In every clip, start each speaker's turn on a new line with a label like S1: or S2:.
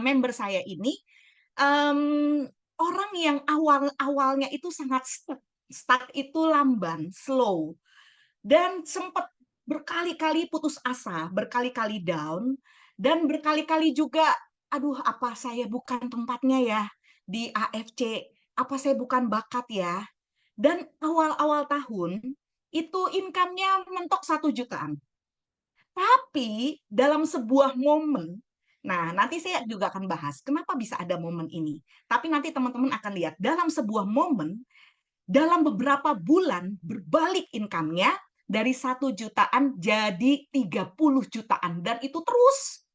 S1: member saya ini orang yang awalnya itu sangat stuck itu lamban, slow, dan sempat berkali-kali putus asa, berkali-kali down, dan berkali-kali juga, aduh apa saya bukan tempatnya ya di AFC, apa saya bukan bakat ya. Dan awal-awal tahun itu income-nya mentok 1 jutaan. Tapi dalam sebuah momen, nah nanti saya juga akan bahas kenapa bisa ada momen ini. Tapi nanti teman-teman akan lihat dalam sebuah momen, dalam beberapa bulan berbalik income-nya dari 1 jutaan jadi 30 jutaan. Dan itu terus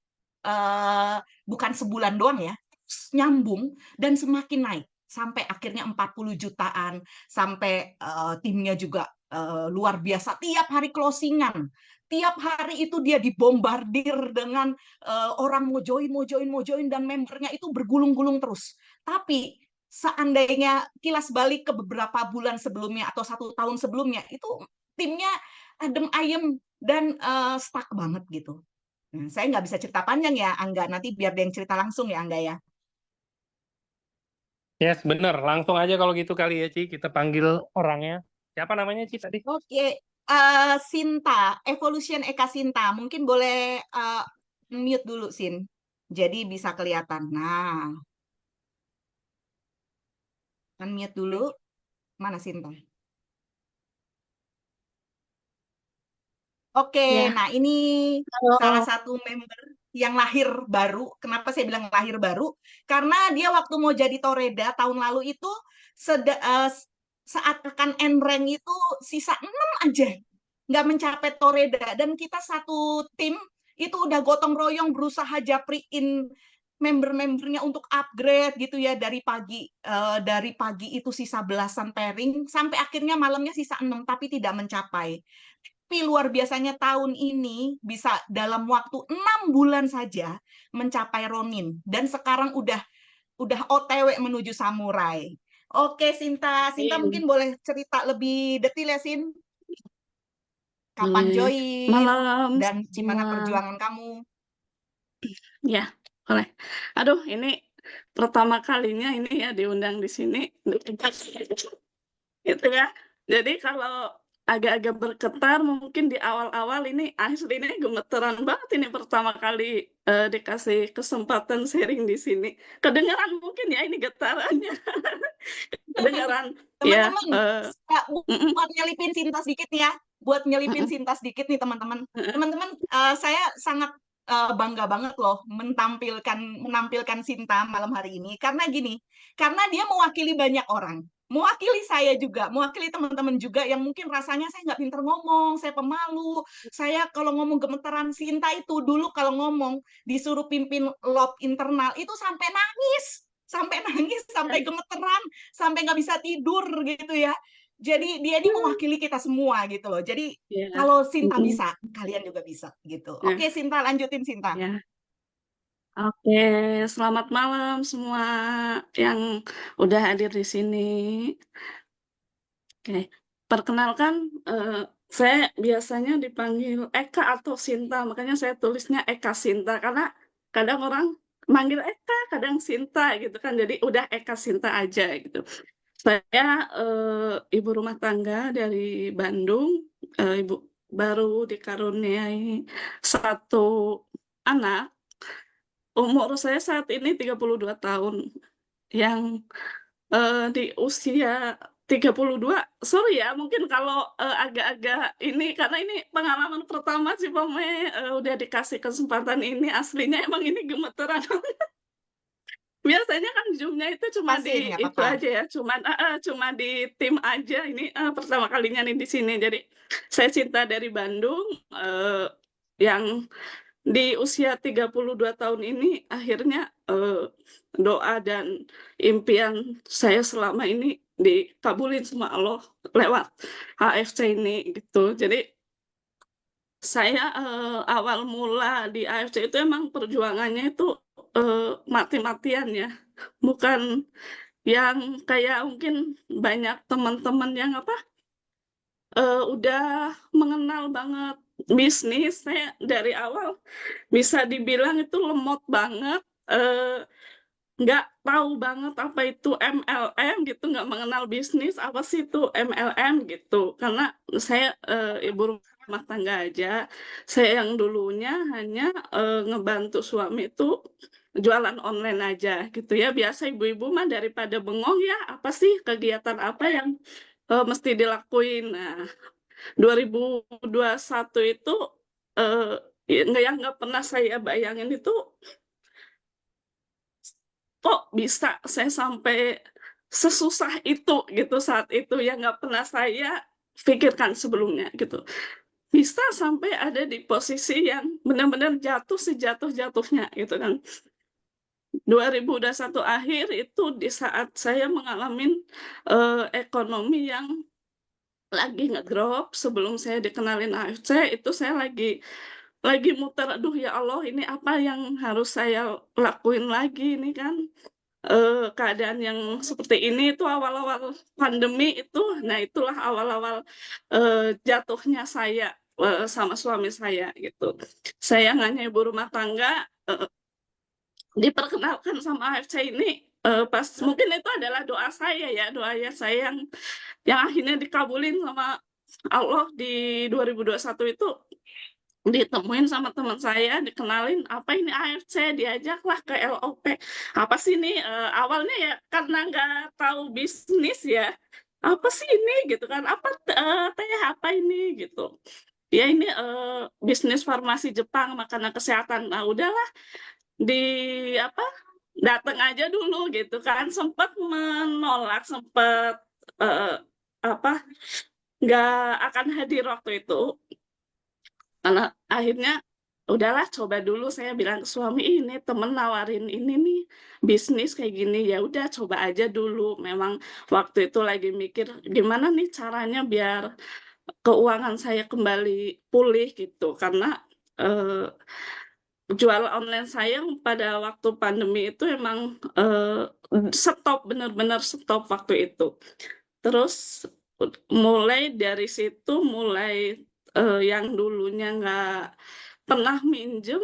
S1: bukan sebulan doang ya, terus nyambung dan semakin naik. Sampai akhirnya 40 jutaan, sampai timnya juga luar biasa. Tiap hari closingan, tiap hari itu dia dibombardir dengan orang mau join, dan membernya itu bergulung-gulung terus. Tapi seandainya kilas balik ke beberapa bulan sebelumnya atau 1 tahun sebelumnya, itu timnya adem ayem dan stuck banget gitu. Saya nggak bisa cerita panjang ya, Angga. Nanti biar dia yang cerita langsung ya, Angga ya.
S2: Yes, bener. Langsung aja kalau gitu kali ya, Ci. Kita panggil orangnya. Siapa namanya, Ci, tadi?
S1: Oke, Sinta, Evolution Eka Sinta. Mungkin boleh mute dulu, Sin. Jadi bisa kelihatan. Nah, kan mute dulu. Mana Sinta? Oke,
S3: Ya,
S1: nah ini salah
S3: halo.
S1: satu member yang lahir baru. Kenapa saya bilang lahir baru? Karena dia waktu mau jadi Toreda tahun lalu itu saat akan end rank itu sisa 6 aja. Nggak mencapai Toreda. Dan kita satu tim itu udah gotong royong berusaha japriin member-membernya untuk upgrade gitu ya dari pagi itu sisa belasan pairing sampai akhirnya malamnya sisa 6 tapi tidak mencapai. Tapi luar biasanya tahun ini bisa dalam waktu 6 bulan saja mencapai Ronin dan sekarang udah OTW menuju Samurai. Oke, Sinta,
S3: Amin.
S1: mungkin boleh cerita lebih detail ya, Sin? Kapan
S3: Boleh.
S1: join
S3: Malam
S1: dan gimana
S3: semua.
S1: perjuangan kamu?
S3: Ya, boleh. Aduh, ini pertama kalinya ini ya diundang di sini. Gitu ya. Jadi kalau agak-agak bergetar mungkin di awal-awal ini asli ini gemeteran banget ini pertama kali dikasih kesempatan sharing di sini. Kedengaran mungkin ya ini getarannya. Kedengaran ya.
S1: Teman-teman,
S3: Mm-mm,
S1: buat nyelipin Sinta sedikit nih ya. Buat nyelipin
S3: mm-mm,
S1: Sinta sedikit nih, teman-teman.
S3: mm-mm,
S1: Teman-teman, saya sangat bangga banget loh menampilkan Sinta malam hari ini. Karena gini, karena dia mewakili banyak orang. Mewakili saya juga, mewakili teman-teman juga yang mungkin rasanya saya nggak pinter ngomong, saya pemalu. Saya kalau ngomong gemeteran, Sinta itu dulu kalau ngomong disuruh pimpin lob internal itu sampai gemeteran, sampai nggak bisa tidur gitu ya. Jadi dia ini mewakili kita semua gitu loh. Jadi
S3: ya.
S1: kalau Sinta
S3: Mm-mm,
S1: bisa, kalian juga bisa gitu.
S3: ya.
S1: Oke, Sinta, lanjutin Sinta.
S3: Ya, oke. Selamat malam semua yang udah hadir di sini. Oke, perkenalkan, saya biasanya dipanggil Eka atau Sinta, makanya saya tulisnya Eka Sinta karena kadang orang manggil Eka, kadang Sinta gitu kan, jadi udah Eka Sinta aja gitu. Saya ibu rumah tangga dari Bandung, ibu baru dikaruniai 1 anak. Umur saya saat ini 32 tahun. Yang di usia 32, sorry ya, mungkin kalau agak-agak ini, karena ini pengalaman pertama sih Pome, udah dikasih kesempatan ini, aslinya emang ini gemeteran. Biasanya kan Zoom-nya itu cuma di
S1: Pasin, nggak
S3: itu
S1: apa-apa.
S3: aja ya, cuma di tim aja. Ini pertama kalinya nih di sini. Jadi saya Cinta dari Bandung, yang di usia 32 tahun ini akhirnya doa dan impian saya selama ini dikabulin sama Allah lewat AFC ini gitu. Jadi saya awal mula di AFC itu emang perjuangannya itu mati-matian ya, bukan yang kayak mungkin banyak teman-teman yang apa udah mengenal banget bisnis. Saya dari awal bisa dibilang itu lemot banget, nggak tahu banget apa itu MLM gitu, nggak mengenal bisnis, apa sih itu MLM gitu. Karena saya, ibu rumah tangga aja, saya yang dulunya hanya, ngebantu suami itu jualan online aja gitu ya. Biasa ibu-ibu mah daripada bengong ya, apa sih kegiatan apa yang, mesti dilakuin. Nah, 2021 itu, yang nggak pernah saya bayangin itu, kok bisa saya sampai sesusah itu gitu saat itu, yang nggak pernah saya pikirkan sebelumnya gitu. Bisa sampai ada di posisi yang benar-benar jatuh sejatuh-jatuhnya gitu kan. 2021 akhir itu di saat saya mengalami ekonomi yang lagi ngedrop, sebelum saya dikenalin AFC itu saya lagi muter, "Aduh ya Allah ini apa yang harus saya lakuin lagi ini kan." Keadaan yang seperti ini itu awal-awal pandemi itu, nah itulah awal-awal, jatuhnya saya, sama suami saya gitu. Saya yang hanya ibu rumah tangga, diperkenalkan sama AFC ini, pas mungkin itu adalah doa saya ya, doa ya saya yang akhirnya dikabulin sama Allah di 2021 itu. Ditemuin sama teman saya, dikenalin, "Apa ini AFC?" Diajaklah ke LOP. Apa sih ini, awalnya ya karena nggak tahu bisnis ya, "Apa sih ini?" Gitu kan, "Apa, Teh, apa ini?" Gitu. "Ya ini, bisnis farmasi Jepang, makanan kesehatan." Nah udahlah, di apa, dateng aja dulu gitu kan, sempet menolak, sempet, eee, apa, nggak akan hadir waktu itu. Karena akhirnya, udahlah coba dulu saya bilang ke suami, "Ini temen nawarin ini nih, bisnis kayak gini." Ya udah coba aja dulu. Memang waktu itu lagi mikir, gimana nih caranya biar keuangan saya kembali pulih gitu. Karena, eee, jual online saya pada waktu pandemi itu emang, stop, bener-bener stop waktu itu. Terus mulai dari situ mulai, yang dulunya nggak pernah minjem,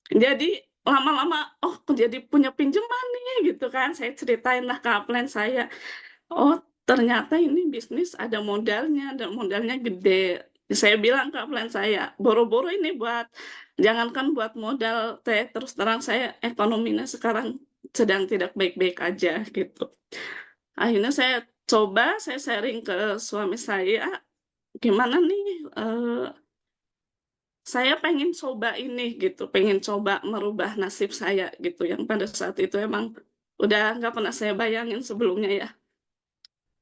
S3: jadi lama-lama, oh jadi punya pinjaman nih gitu kan, saya ceritain lah ke upline saya, "Oh ternyata ini bisnis ada modalnya dan modalnya gede." Saya bilang ke upline saya, "Boro-boro ini buat jangankan buat modal Teh, terus terang saya ekonominya sekarang sedang tidak baik-baik aja," gitu. Akhirnya saya coba, saya sharing ke suami saya, "Gimana nih, saya pengen coba ini," gitu, pengen coba merubah nasib saya gitu, yang pada saat itu emang udah nggak pernah saya bayangin sebelumnya ya.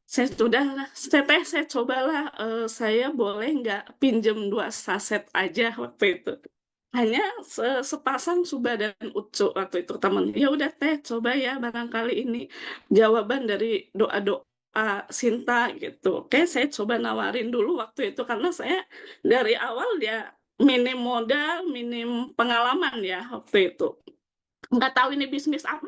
S3: Saya sudahlah, "Teteh saya cobalah, saya boleh nggak pinjem 2 saset aja," waktu itu. Hanya sepasang Suba dan Ucu waktu itu temen, "Ya udah Teh coba ya barangkali ini jawaban dari doa-doa Sinta," gitu. Oke saya coba nawarin dulu waktu itu karena saya dari awal ya minim modal, minim pengalaman ya waktu itu. Nggak tahu ini bisnis apa,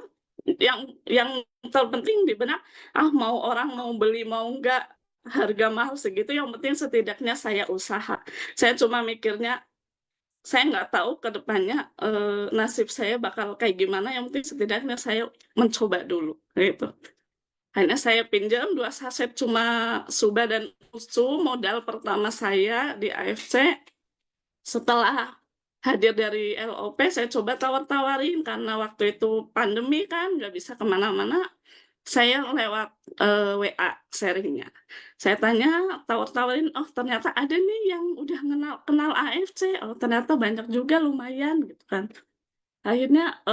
S3: yang terpenting di benak, mau orang mau beli mau enggak, harga mahal segitu yang penting setidaknya saya usaha. Saya cuma mikirnya saya nggak tahu ke depannya, nasib saya bakal kayak gimana, yang penting setidaknya saya mencoba dulu, gitu. Akhirnya saya pinjam 2 saset cuma Suba dan Ucu, modal pertama saya di AFC. Setelah hadir dari LOP, saya coba tawar-tawarin karena waktu itu pandemi kan, nggak bisa ke mana-mana, saya lewat, WA sharing-nya. Saya tanya, tawar-tawarin, oh ternyata ada nih yang udah kenal AFC, oh ternyata banyak juga lumayan gitu kan. Akhirnya,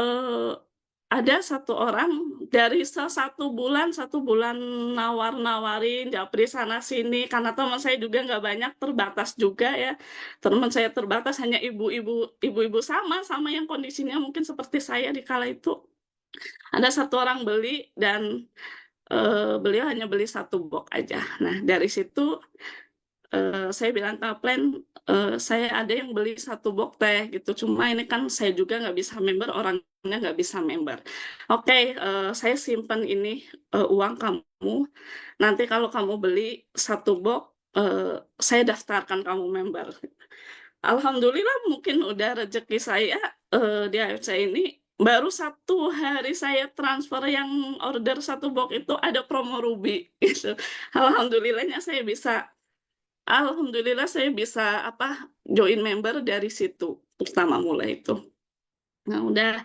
S3: ada satu orang dari satu bulan nawar-nawarin, japri sana sini, karena teman saya juga nggak banyak, terbatas juga ya. Teman saya terbatas hanya ibu-ibu sama yang kondisinya mungkin seperti saya di kala itu. Ada satu orang beli dan beliau hanya beli 1 box aja. Nah, dari situ, saya bilang ke upline, "Saya ada yang beli 1 box Teh," gitu, "cuma ini kan saya juga nggak bisa member, orangnya nggak bisa member." "Oke, saya simpen ini, uang kamu, nanti kalau kamu beli 1 box, saya daftarkan kamu member." Alhamdulillah mungkin udah rezeki saya, di AFC ini baru 1 hari saya transfer yang order 1 box itu ada promo Ruby gitu. Alhamdulillah saya bisa join member dari situ pertama mulai itu. Nah, udah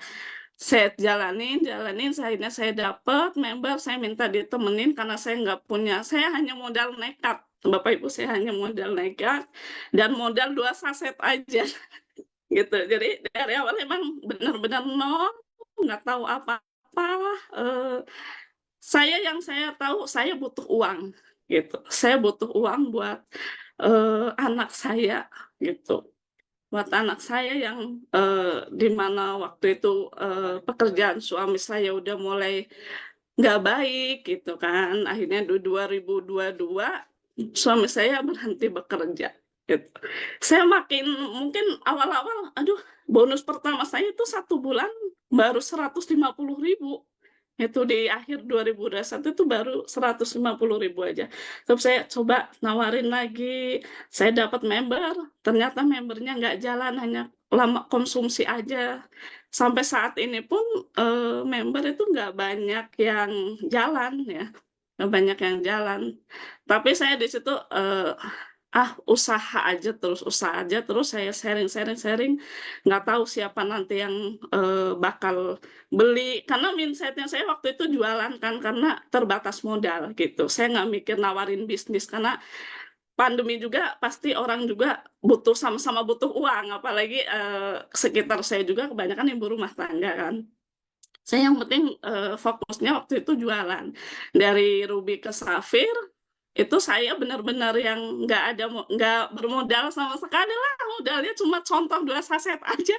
S3: saya jalanin, akhirnya saya dapat member, saya minta ditemenin karena saya nggak punya, saya hanya modal nekat. Bapak Ibu, saya hanya modal nekat dan modal 2 saset aja gitu. Jadi dari awal emang benar-benar nol, nggak tahu apa-apa. eh, yang saya tahu saya butuh uang gitu. Saya butuh uang buat anak saya gitu. Buat anak saya yang di mana waktu itu pekerjaan suami saya udah mulai nggak baik gitu kan. Akhirnya di 2022 suami saya berhenti bekerja gitu. Saya mungkin awal-awal, aduh, bonus pertama saya itu 1 bulan baru 150.000. Itu di akhir 2021 itu baru 150.000 aja. Terus saya coba nawarin lagi, saya dapat member, ternyata membernya nggak jalan, hanya lama konsumsi aja. Sampai saat ini pun member itu nggak banyak yang jalan ya, nggak banyak yang jalan. Tapi saya di situ usaha aja terus saya sharing, nggak tahu siapa nanti yang bakal beli, karena mindsetnya saya waktu itu jualan kan karena terbatas modal gitu. Saya nggak mikir nawarin bisnis karena pandemi juga pasti orang juga butuh, sama-sama butuh uang, apalagi sekitar saya juga kebanyakan ibu rumah tangga kan. Saya yang penting fokusnya waktu itu jualan. Dari Ruby ke Safir itu saya benar-benar yang nggak bermodal sama sekali lah, modalnya cuma contoh 2 saset aja,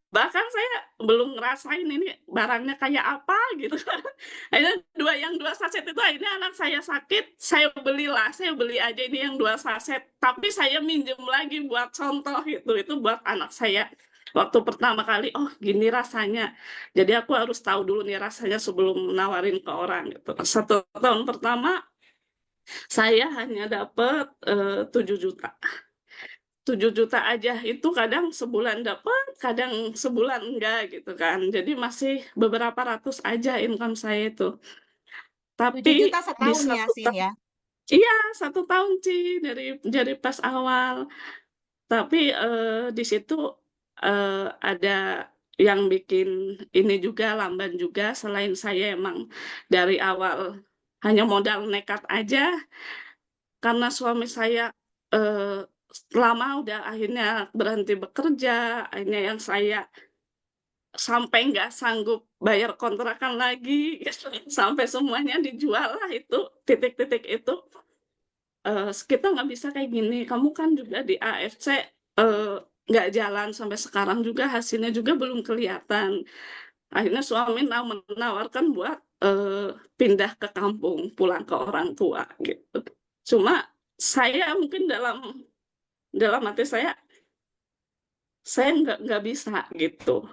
S3: bahkan saya belum ngerasain ini barangnya kayak apa gitu. Akhirnya yang 2 saset itu, akhirnya anak saya sakit, saya beli aja ini yang 2 saset, tapi saya minjem lagi buat contoh itu buat anak saya waktu pertama kali, oh gini rasanya, jadi aku harus tahu dulu nih rasanya sebelum nawarin ke orang gitu. 1 tahun pertama saya hanya dapat 7 juta. 7 juta aja itu kadang sebulan dapat, kadang sebulan enggak gitu kan. Jadi masih beberapa ratus aja income saya itu.
S1: 7
S3: Tapi
S1: juta
S3: di
S1: setahun ya,
S3: 1
S1: Sin
S3: tahun,
S1: ya?
S3: iya 1 tahun sih dari pas awal. Tapi di situ ada yang bikin ini juga lamban juga, selain saya emang dari awal hanya modal nekat aja, karena suami saya lama udah akhirnya berhenti bekerja, akhirnya yang saya sampai nggak sanggup bayar kontrakan lagi, sampai semuanya dijual lah itu, titik-titik itu. Kita nggak bisa kayak gini, kamu kan juga di AFC nggak jalan sampai sekarang juga, hasilnya juga belum kelihatan. Akhirnya suami menawarkan buat pindah ke kampung, pulang ke orang tua gitu. Cuma saya mungkin dalam hati saya nggak bisa gitu.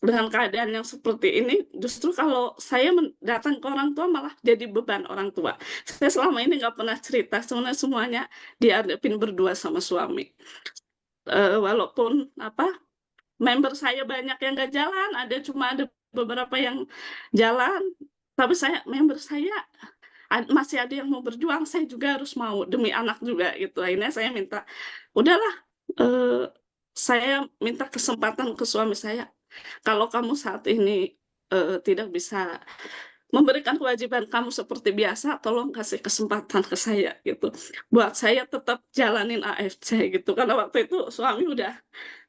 S3: Dengan keadaan yang seperti ini, justru kalau saya datang ke orang tua malah jadi beban orang tua. Saya selama ini nggak pernah cerita, semuanya dihadapin berdua sama suami. Walaupun member saya banyak yang nggak jalan, ada beberapa yang jalan, tapi member saya masih ada yang mau berjuang, saya juga harus mau demi anak juga gitu. Akhirnya saya minta, udahlah, saya minta kesempatan ke suami saya, kalau kamu saat ini tidak bisa memberikan kewajiban kamu seperti biasa, tolong kasih kesempatan ke saya gitu, buat saya tetap jalanin AFC gitu. Karena waktu itu suami udah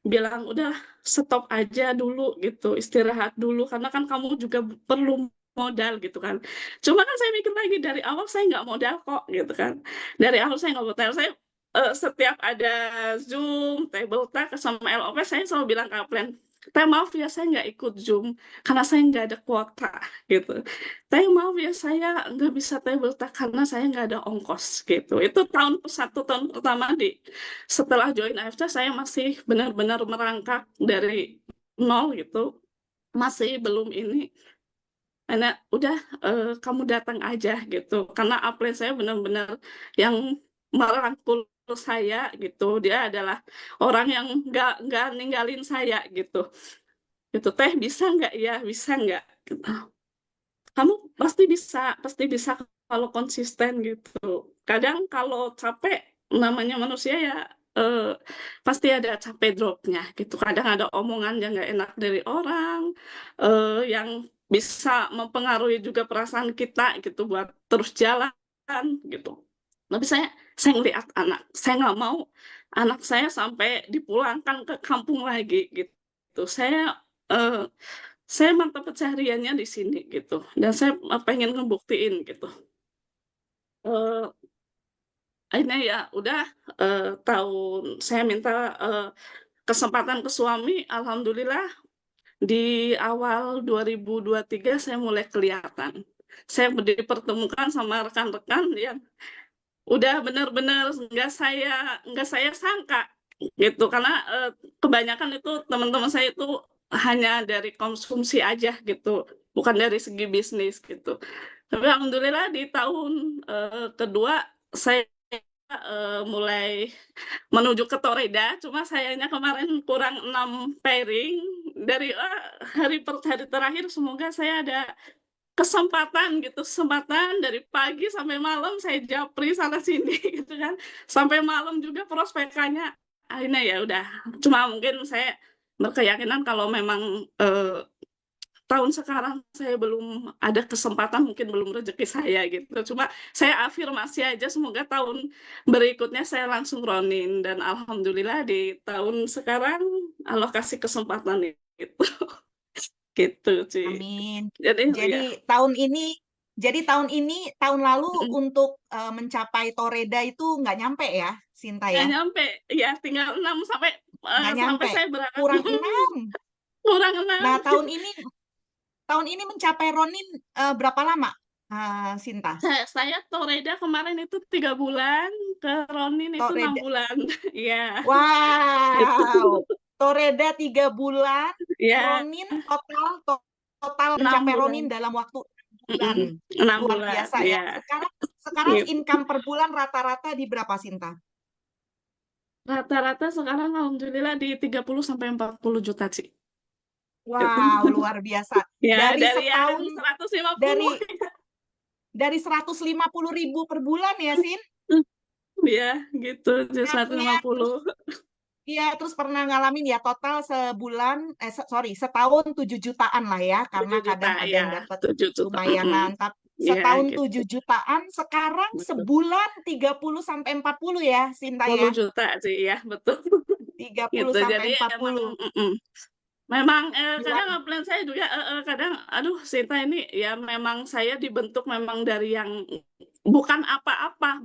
S3: bilang, udah stop aja dulu gitu, istirahat dulu, karena kan kamu juga perlu modal gitu kan. Cuma kan saya mikir lagi, dari awal saya nggak modal kok gitu kan. Dari awal saya nggak modal, saya setiap ada Zoom, table talk sama LOP, saya selalu bilang ke Aplen, Teh maaf ya saya nggak ikut Zoom karena saya nggak ada kuota gitu. Teh maaf ya saya nggak bisa table talk karena saya nggak ada ongkos gitu. Itu 1 tahun pertama setelah join AFC, saya masih benar-benar merangkak dari nol gitu, masih belum ini. Karena udah kamu datang aja gitu, karena Aplen saya benar-benar yang merangkul saya gitu. Dia adalah orang yang nggak ninggalin saya gitu. gitu. Teh bisa nggak? Ya bisa nggak? Gitu. Kamu pasti bisa kalau konsisten gitu. Kadang kalau capek, namanya manusia ya, pasti ada capek dropnya gitu. Kadang ada omongan yang nggak enak dari orang, yang bisa mempengaruhi juga perasaan kita gitu buat terus jalan gitu. Tapi saya ngeliat anak, saya nggak mau anak saya sampai dipulangkan ke kampung lagi gitu. Eh, saya mata pencahariannya di sini gitu, dan saya pengen ngebuktiin gitu. Eh, Akhirnya ya udah, tahun saya minta kesempatan ke suami, alhamdulillah di awal 2023 saya mulai kelihatan. Saya dipertemukan sama rekan-rekan yang udah benar-benar nggak saya sangka gitu, karena kebanyakan itu teman-teman saya itu hanya dari konsumsi aja gitu, bukan dari segi bisnis gitu. Tapi alhamdulillah di tahun kedua saya mulai menuju ke Toreda, cuma sayangnya kemarin kurang 6 pairing dari hari terakhir. Semoga saya ada kesempatan dari pagi sampai malam saya japri sana sini gitu kan, sampai malam juga prospekannya. Akhirnya ya udah, cuma mungkin saya berkeyakinan kalau memang tahun sekarang saya belum ada kesempatan, mungkin belum rezeki saya gitu. Cuma saya afirmasi aja, semoga tahun berikutnya saya langsung ronin, dan alhamdulillah di tahun sekarang Allah kasih kesempatan itu. Gitu sih.
S1: Amin.
S3: Jadi ya,
S1: Jadi tahun ini, tahun lalu
S3: mm,
S1: untuk mencapai Toreda itu nggak nyampe ya, Sinta
S3: nggak
S1: ya?
S3: nyampe ya, tinggal 6 sampai
S1: Nggak
S3: sampai
S1: nyampe,
S3: saya berangkat.
S1: kurang 6.
S3: Kurang 6.
S1: Nah, tahun ini mencapai Ronin berapa lama, Sinta?
S3: Saya Toreda kemarin itu 3 bulan, ke Ronin itu 6
S1: Toreda,
S3: bulan. Iya, itu.
S1: wow, Toreda 3 bulan,
S3: Ya,
S1: Ronin total
S3: 6
S1: mencapai
S3: bulan.
S1: Ronin dalam waktu 6 bulan.
S3: 6
S1: Luar
S3: bulan,
S1: biasa ya.
S3: ya.
S1: Sekarang
S3: Gitu.
S1: income per bulan rata-rata di berapa, Sinta?
S3: Rata-rata sekarang alhamdulillah di 30 sampai 40 juta sih. Gitu.
S1: Wow, luar biasa.
S3: Ya,
S1: Dari
S3: dari yang
S1: setahun
S3: 150.
S1: dari dari 150.000 per bulan ya, Sin?
S3: Ya, gitu, jadi
S1: Nah,
S3: 150.
S1: iya, terus pernah ngalamin ya total sebulan, sorry, setahun 7 jutaan lah ya,
S3: 7
S1: karena
S3: juta,
S1: kadang ada
S3: ya.
S1: yang dapat
S3: 7 juta.
S1: lumayanan. Tapi
S3: Ya,
S1: setahun
S3: gitu.
S1: 7 jutaan, sekarang
S3: Betul.
S1: sebulan 30 sampai 40 ya, Sinta
S3: 10
S1: ya.
S3: juta sih, ya, betul.
S1: 30
S3: Gitu,
S1: sampai
S3: jadi emang
S1: 40.
S3: memang
S1: Luar.
S3: kadang plan saya juga, kadang aduh Sinta ini ya, memang saya dibentuk memang dari yang bukan apa-apa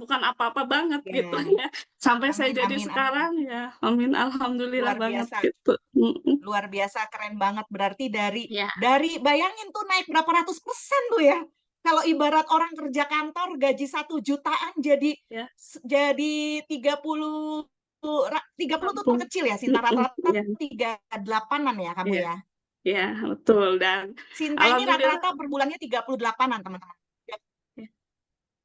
S3: banget gitu
S1: Ya,
S3: ya, sampai saya
S1: amin,
S3: jadi
S1: amin, amin.
S3: sekarang ya, amin, alhamdulillah
S1: Luar
S3: banget
S1: biasa.
S3: gitu.
S1: Luar biasa, keren banget. Berarti dari
S3: Ya,
S1: bayangin tuh naik berapa ratus persen tuh ya. Kalau ibarat orang kerja kantor gaji 1 jutaan
S3: ya,
S1: jadi 30 tuh
S3: ampun.
S1: terkecil ya, Sinta, rata-rata
S3: Ya,
S1: 38-an ya kamu
S3: ya,
S1: ya.
S3: ya, betul, dan
S1: Sinta ini
S3: alhamdulillah.
S1: rata-rata per bulannya 38-an, teman-teman.
S3: Ya,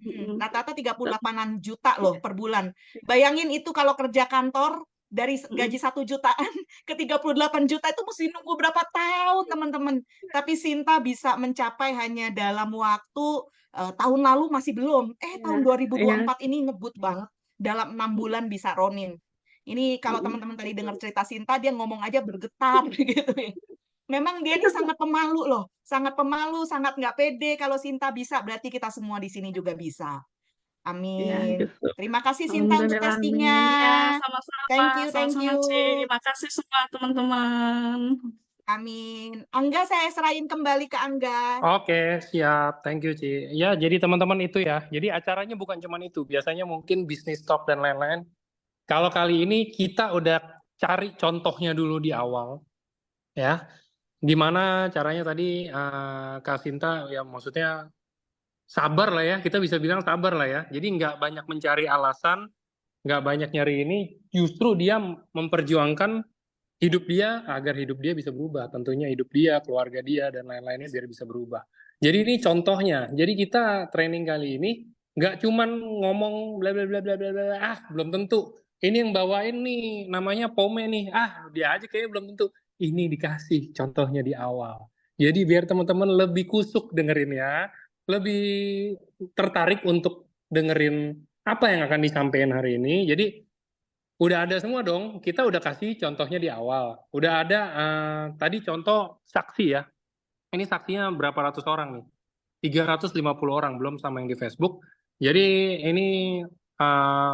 S3: mm,
S1: Rata-rata 38-an juta loh per bulan. Bayangin itu kalau kerja kantor dari gaji 1 jutaan ke 38 juta itu mesti nunggu berapa tahun, teman-teman. Tapi Sinta bisa mencapai hanya dalam waktu tahun lalu masih belum. Tahun
S3: ya, ya,
S1: 2024 ini ngebut banget. Dalam 6 bulan bisa Ronin. Ini kalau teman-teman tadi dengar cerita Sinta, dia ngomong aja bergetar gitu ya. Memang dia ini sangat pemalu loh, sangat pemalu, sangat nggak pede. Kalau Sinta bisa, berarti kita semua di sini juga bisa.
S3: ya,
S1: Amin.
S3: gitu.
S1: Terima kasih Sinta untuk
S3: Alhamdulillah,
S1: testingnya.
S3: amin. Ya, sama-sama,
S1: Thank you, thank
S3: sama-sama,
S1: you.
S3: Ci. Makasih semua teman-teman.
S1: Amin. Angga, saya serahin kembali ke Angga.
S2: Oke, siap. Thank you, Ci. Ya, jadi teman-teman itu ya. Jadi acaranya bukan cuma itu. Biasanya mungkin bisnis talk dan lain-lain. Kalau kali ini kita udah cari contohnya dulu di awal, ya. Gimana caranya tadi Kak Sinta, ya maksudnya sabar lah ya. Kita bisa bilang sabar lah ya. Jadi nggak banyak mencari alasan, nggak banyak nyari ini. Justru dia memperjuangkan hidup dia agar hidup dia bisa berubah. Tentunya hidup dia, keluarga dia, dan lain-lainnya biar bisa berubah. Jadi ini contohnya. Jadi kita training kali ini nggak cuman ngomong bla bla bla bla bla bla. Belum tentu. Ini yang bawain nih namanya Pome nih. Dia aja kayaknya belum tentu. ini dikasih contohnya di awal. Jadi biar teman-teman lebih kusuk dengerinnya, lebih tertarik untuk dengerin apa yang akan disampaikan hari ini. Jadi udah ada semua dong. Kita udah kasih contohnya di awal. Udah ada tadi contoh saksi ya. Ini saksinya berapa ratus orang nih? 350 orang, belum sama yang di Facebook. Jadi ini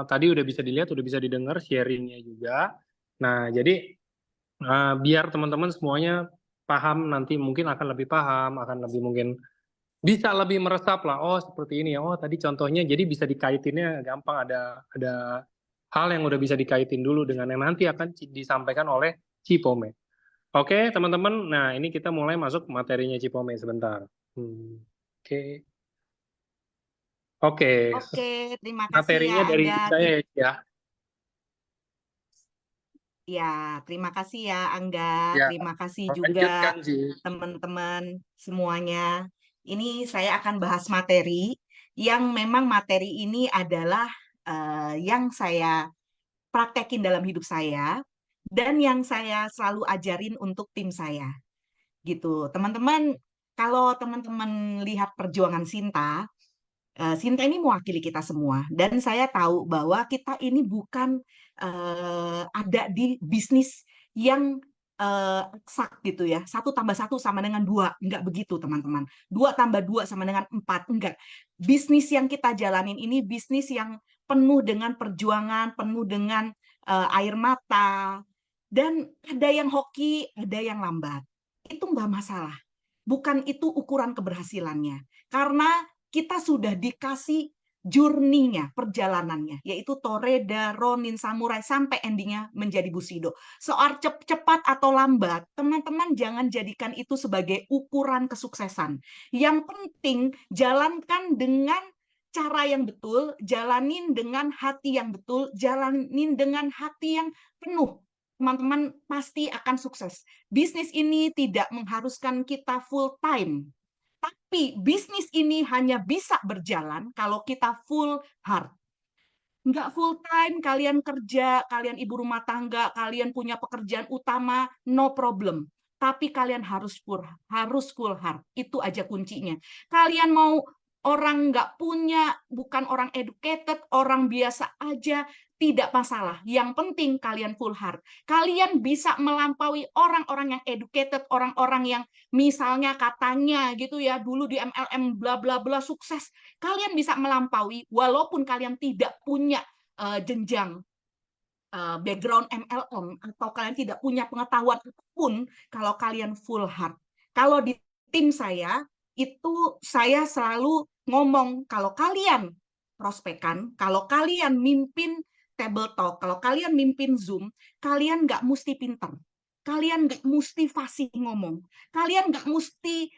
S2: tadi udah bisa dilihat, udah bisa didengar sharingnya juga. Nah, jadi biar teman-teman semuanya paham, nanti mungkin akan lebih paham, akan lebih mungkin bisa lebih meresap lah. Oh seperti ini ya. Oh tadi contohnya, jadi bisa dikaitinnya gampang. Ada hal yang udah bisa dikaitin dulu dengan yang nanti akan disampaikan oleh Cipome. Oke teman-teman, nah ini kita mulai masuk materinya Cipome sebentar. Oke. Oke,
S1: Oke, terima kasih
S2: materinya
S1: ya
S2: dari
S1: Angga.
S2: saya ya.
S1: Ya, terima kasih ya Angga.
S2: Ya,
S1: Terima kasih juga
S2: lanjutkan sih.
S1: teman-teman semuanya. Ini saya akan bahas materi yang memang materi ini adalah yang saya praktekin dalam hidup saya dan yang saya selalu ajarin untuk tim saya. Gitu. Teman-teman, kalau teman-teman lihat perjuangan Sinta, Sinta ini mewakili kita semua dan saya tahu bahwa kita ini bukan ada di bisnis yang eksak gitu ya. 1+1 sama dengan 2, enggak begitu teman-teman. 2+2 sama dengan 4, enggak. Bisnis yang kita jalanin ini bisnis yang penuh dengan perjuangan, penuh dengan air mata, dan ada yang hoki, ada yang lambat. Itu enggak masalah. Bukan itu ukuran keberhasilannya. Karena kita sudah dikasih journey-nya, perjalanannya, yaitu Toreda, Ronin, Samurai, sampai endingnya menjadi Bushido. Soal cepat atau lambat, teman-teman jangan jadikan itu sebagai ukuran kesuksesan. Yang penting, jalankan dengan cara yang betul, jalanin dengan hati yang betul, jalanin dengan hati yang penuh. Teman-teman pasti akan sukses. Bisnis ini tidak mengharuskan kita full time. Tapi bisnis ini hanya bisa berjalan kalau kita full heart. Nggak full time, kalian kerja, kalian ibu rumah tangga, kalian punya pekerjaan utama, no problem. Tapi kalian harus full heart. Itu aja kuncinya. Kalian mau orang nggak punya, bukan orang educated, orang biasa aja, tidak masalah. Yang penting kalian full heart. Kalian bisa melampaui orang-orang yang educated, orang-orang yang misalnya katanya gitu ya, dulu di MLM bla bla bla sukses. Kalian bisa melampaui walaupun kalian tidak punya jenjang background MLM atau kalian tidak punya pengetahuan apapun, kalau kalian full heart. Kalau di tim saya itu saya selalu ngomong, kalau kalian prospekan, kalau kalian mimpin table talk, kalau kalian mimpin Zoom, kalian nggak mesti pinter, kalian nggak mesti fasih ngomong, kalian nggak mesti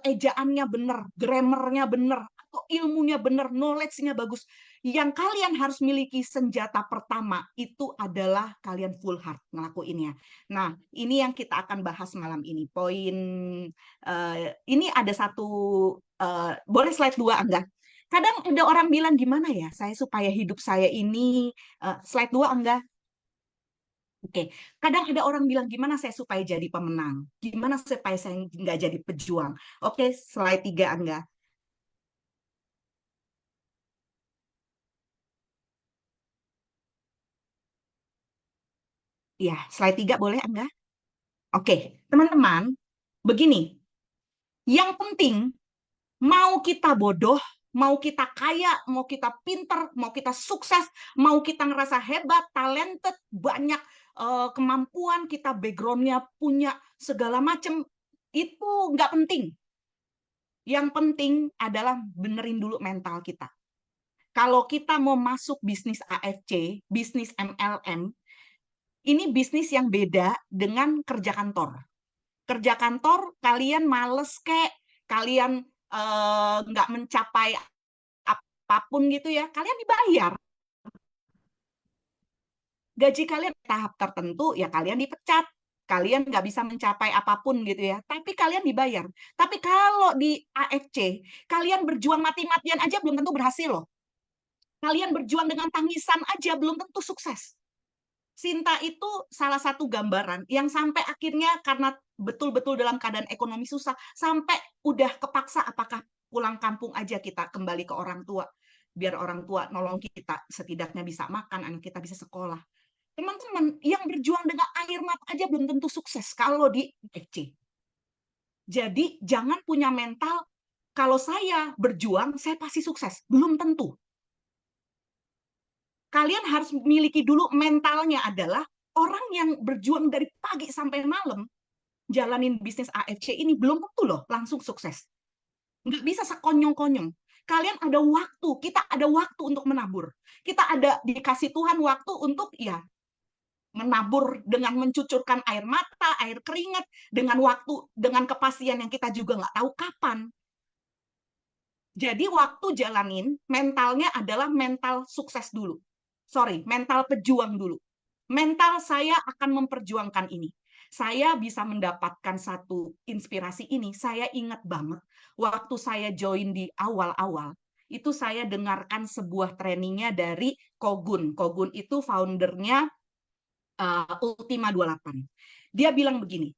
S1: ejaannya bener, grammarnya bener, atau ilmunya bener, knowledge-nya bagus. Yang kalian harus miliki senjata pertama itu adalah kalian full heart ngelakuinnya. Nah, ini yang kita akan bahas malam ini. Poin ini ada satu, boleh slide 2 Angga. Kadang ada orang bilang gimana ya, saya supaya hidup saya ini, slide 2 Angga. Oke, kadang ada orang bilang gimana saya supaya jadi pemenang, gimana supaya saya nggak jadi pejuang. Oke, slide 3 Angga. Ya, slide 3 boleh Angga? Oke, teman-teman, begini, yang penting mau kita bodoh, mau kita kaya, mau kita pinter, mau kita sukses, mau kita ngerasa hebat, talented, banyak kemampuan, kita background-nya punya segala macam, itu nggak penting. Yang penting adalah benerin dulu mental kita. Kalau kita mau masuk bisnis AFC, bisnis MLM, ini bisnis yang beda dengan kerja kantor. Kerja kantor, kalian males kek, kalian nggak mencapai apapun gitu ya, kalian dibayar. Gaji kalian tahap tertentu, ya kalian dipecat. Kalian nggak bisa mencapai apapun gitu ya, tapi kalian dibayar. Tapi kalau di AFC, kalian berjuang mati-matian aja belum tentu berhasil loh. Kalian berjuang dengan tangisan aja belum tentu sukses. Sinta itu salah satu gambaran yang sampai akhirnya karena betul-betul dalam keadaan ekonomi susah, sampai udah kepaksa apakah pulang kampung aja kita kembali ke orang tua, biar orang tua nolong kita, setidaknya bisa makan, anak kita bisa sekolah. Teman-teman, yang berjuang dengan air mata aja belum tentu sukses kalau di FC. Jadi jangan punya mental, kalau saya berjuang, saya pasti sukses. Belum tentu. Kalian harus memiliki dulu mentalnya adalah orang yang berjuang dari pagi sampai malam, jalanin bisnis AFC ini belum tentu loh langsung sukses. Nggak bisa sekonyong-konyong. Kalian ada waktu, kita ada waktu untuk menabur. Kita ada dikasih Tuhan waktu untuk ya menabur dengan mencucurkan air mata, air keringat, dengan waktu, dengan kepastian yang kita juga nggak tahu kapan. Jadi waktu jalanin, mentalnya adalah mental sukses dulu. Sorry, mental pejuang dulu. Mental saya akan memperjuangkan ini. Saya bisa mendapatkan satu inspirasi ini. Saya ingat banget, waktu saya join di awal-awal, itu saya dengarkan sebuah trainingnya dari Kogun. Kogun itu foundernya Ultima 28. Dia bilang begini,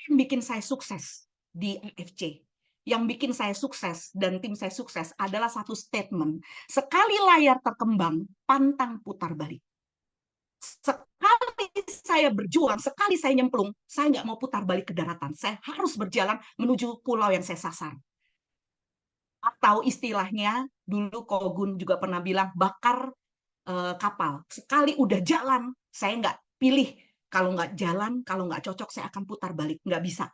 S1: yang bikin saya sukses di AFC, yang bikin saya sukses dan tim saya sukses adalah satu statement. Sekali layar terkembang, pantang putar balik. Sekali saya berjuang, sekali saya nyemplung, saya nggak mau putar balik ke daratan. Saya harus berjalan menuju pulau yang saya sasar. Atau istilahnya, dulu Kogun juga pernah bilang, bakar kapal. Sekali udah jalan, saya nggak pilih. Kalau nggak jalan, kalau nggak cocok, saya akan putar balik. Nggak bisa.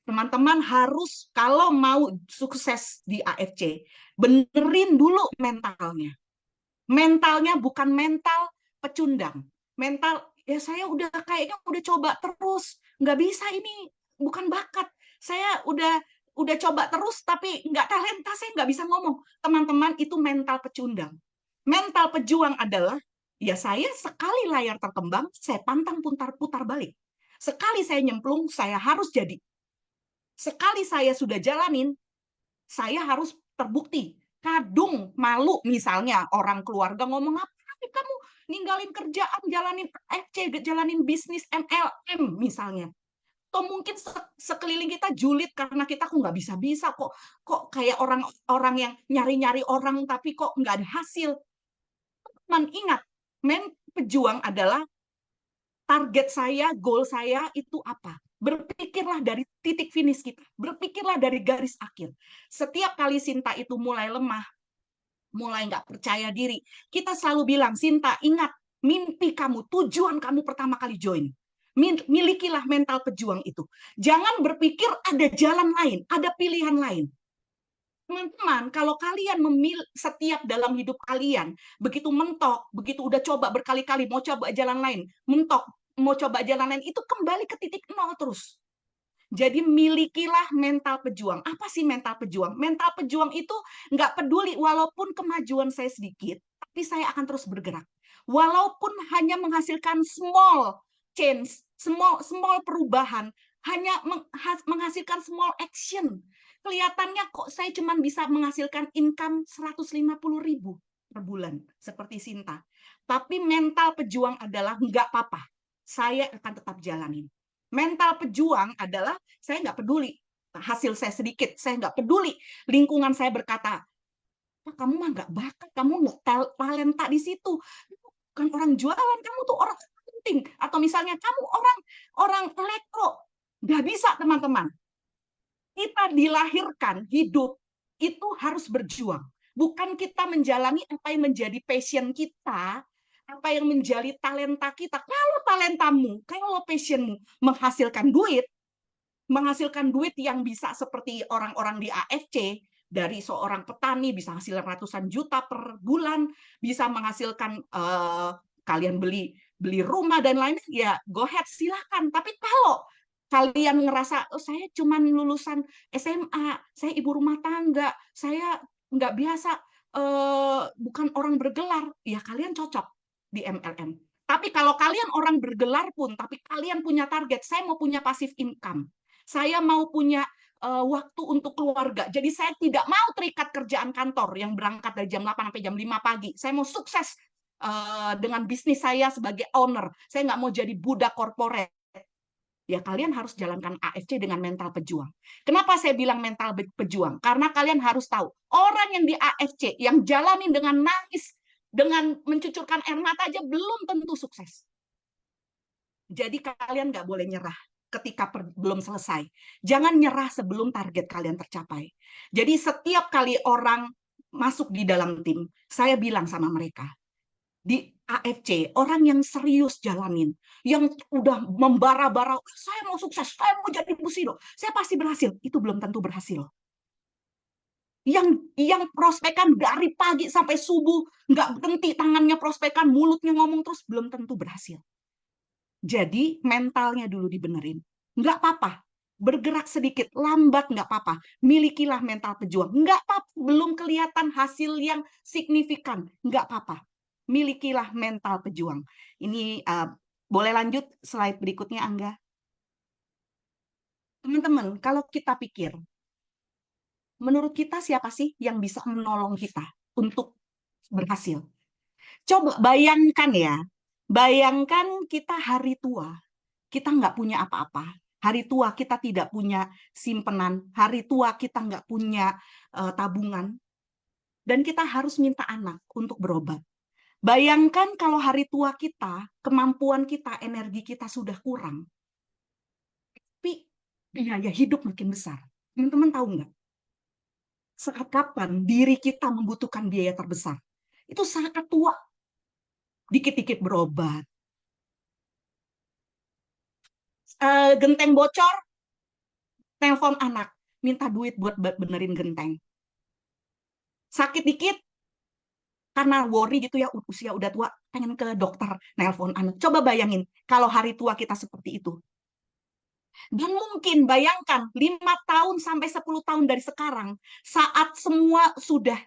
S1: Teman-teman harus, kalau mau sukses di AFC, benerin dulu mentalnya. Mentalnya bukan mental pecundang. Mental, ya saya udah kayaknya udah coba terus. Nggak bisa ini, bukan bakat. Saya udah coba terus, tapi nggak talenta, saya nggak bisa ngomong. Teman-teman, itu mental pecundang. Mental pejuang adalah, ya saya sekali layar terkembang, saya pantang putar balik. Sekali saya nyemplung, saya harus jadi. Sekali saya sudah jalanin, saya harus terbukti. Kadung, malu misalnya, orang keluarga ngomong, apa kamu ninggalin kerjaan, jalanin FC, jalanin bisnis MLM misalnya. Atau mungkin sekeliling kita julid karena kita kok nggak bisa-bisa, kok kayak orang-orang yang nyari-nyari orang tapi kok nggak ada hasil. Teman ingat, pejuang adalah target saya, goal saya itu apa? Berpikirlah dari titik finish kita. Berpikirlah dari garis akhir. Setiap kali Sinta itu mulai lemah, mulai nggak percaya diri, kita selalu bilang, Sinta, ingat, mimpi kamu, tujuan kamu pertama kali join. Milikilah mental pejuang itu. Jangan berpikir ada jalan lain, ada pilihan lain. Teman-teman, kalau kalian memilih setiap dalam hidup kalian, begitu mentok, begitu udah coba berkali-kali, mau coba jalan lain, mentok, mau coba jalan lain, itu kembali ke titik nol terus. Jadi milikilah mental pejuang. Apa sih mental pejuang? Mental pejuang itu nggak peduli walaupun kemajuan saya sedikit, tapi saya akan terus bergerak. Walaupun hanya menghasilkan small change, small perubahan, hanya menghasilkan small action. Kelihatannya kok saya cuma bisa menghasilkan income 150.000 per bulan, seperti Sinta. Tapi mental pejuang adalah nggak apa-apa, saya akan tetap jalanin. Mental pejuang adalah saya nggak peduli hasil saya sedikit, saya nggak peduli lingkungan saya berkata, kamu mah nggak bakat, kamu nggak talenta di situ, bukan orang jualan, kamu tuh orang penting. Atau misalnya kamu orang elektro, nggak bisa teman-teman. Kita dilahirkan hidup itu harus berjuang, bukan kita menjalani apa yang menjadi passion kita, apa yang menjadi talenta kita. Kalau talentamu, kalau passionmu menghasilkan duit yang bisa seperti orang-orang di AFC, dari seorang petani bisa hasil ratusan juta per bulan, bisa menghasilkan kalian beli rumah dan lain-lain, ya go ahead, silakan. Tapi kalau kalian ngerasa, oh, saya cuma lulusan SMA, saya ibu rumah tangga, saya nggak biasa, bukan orang bergelar, ya kalian cocok di MLM. Tapi kalau kalian orang bergelar pun, tapi kalian punya target, saya mau punya passive income, saya mau punya waktu untuk keluarga. Jadi saya tidak mau terikat kerjaan kantor yang berangkat dari jam 8 sampai jam 5 pagi. Saya mau sukses dengan bisnis saya sebagai owner. Saya nggak mau jadi budak korporat. Ya kalian harus jalankan AFC dengan mental pejuang. Kenapa saya bilang mental pejuang? Karena kalian harus tahu, orang yang di AFC, yang jalanin dengan nangis, dengan mencucurkan air mata aja belum tentu sukses. Jadi kalian nggak boleh nyerah ketika belum selesai. Jangan nyerah sebelum target kalian tercapai. Jadi setiap kali orang masuk di dalam tim, saya bilang sama mereka, di AFC, orang yang serius jalanin, yang udah membara-bara, saya mau sukses, saya mau jadi Bushido, saya pasti berhasil. Itu belum tentu berhasil. Yang prospekan dari pagi sampai subuh, nggak berhenti tangannya prospekan, mulutnya ngomong terus, belum tentu berhasil. Jadi mentalnya dulu dibenerin. Nggak apa-apa, bergerak sedikit, lambat nggak apa-apa. Milikilah mental pejuang. Nggak apa-apa, belum kelihatan hasil yang signifikan. Nggak apa-apa. Milikilah mental pejuang. Ini boleh lanjut slide berikutnya, Angga. Teman-teman, kalau kita pikir, menurut kita siapa sih yang bisa menolong kita untuk berhasil? Coba bayangkan ya, bayangkan kita hari tua, kita nggak punya apa-apa. Hari tua kita tidak punya simpenan, hari tua kita nggak punya tabungan, dan kita harus minta anak untuk berobat. Bayangkan kalau hari tua kita, kemampuan kita, energi kita sudah kurang, tapi biaya hidup makin besar. Teman-teman tahu nggak? Saat kapan diri kita membutuhkan biaya terbesar? Itu saat tua. Dikit-dikit berobat. Genteng bocor, telepon anak, minta duit buat benerin genteng. Sakit dikit, karena worry gitu ya, usia udah tua, pengen ke dokter, nelpon anak. Coba bayangin, kalau hari tua kita seperti itu. Dan mungkin bayangkan, 5 tahun sampai 10 tahun dari sekarang, saat semua sudah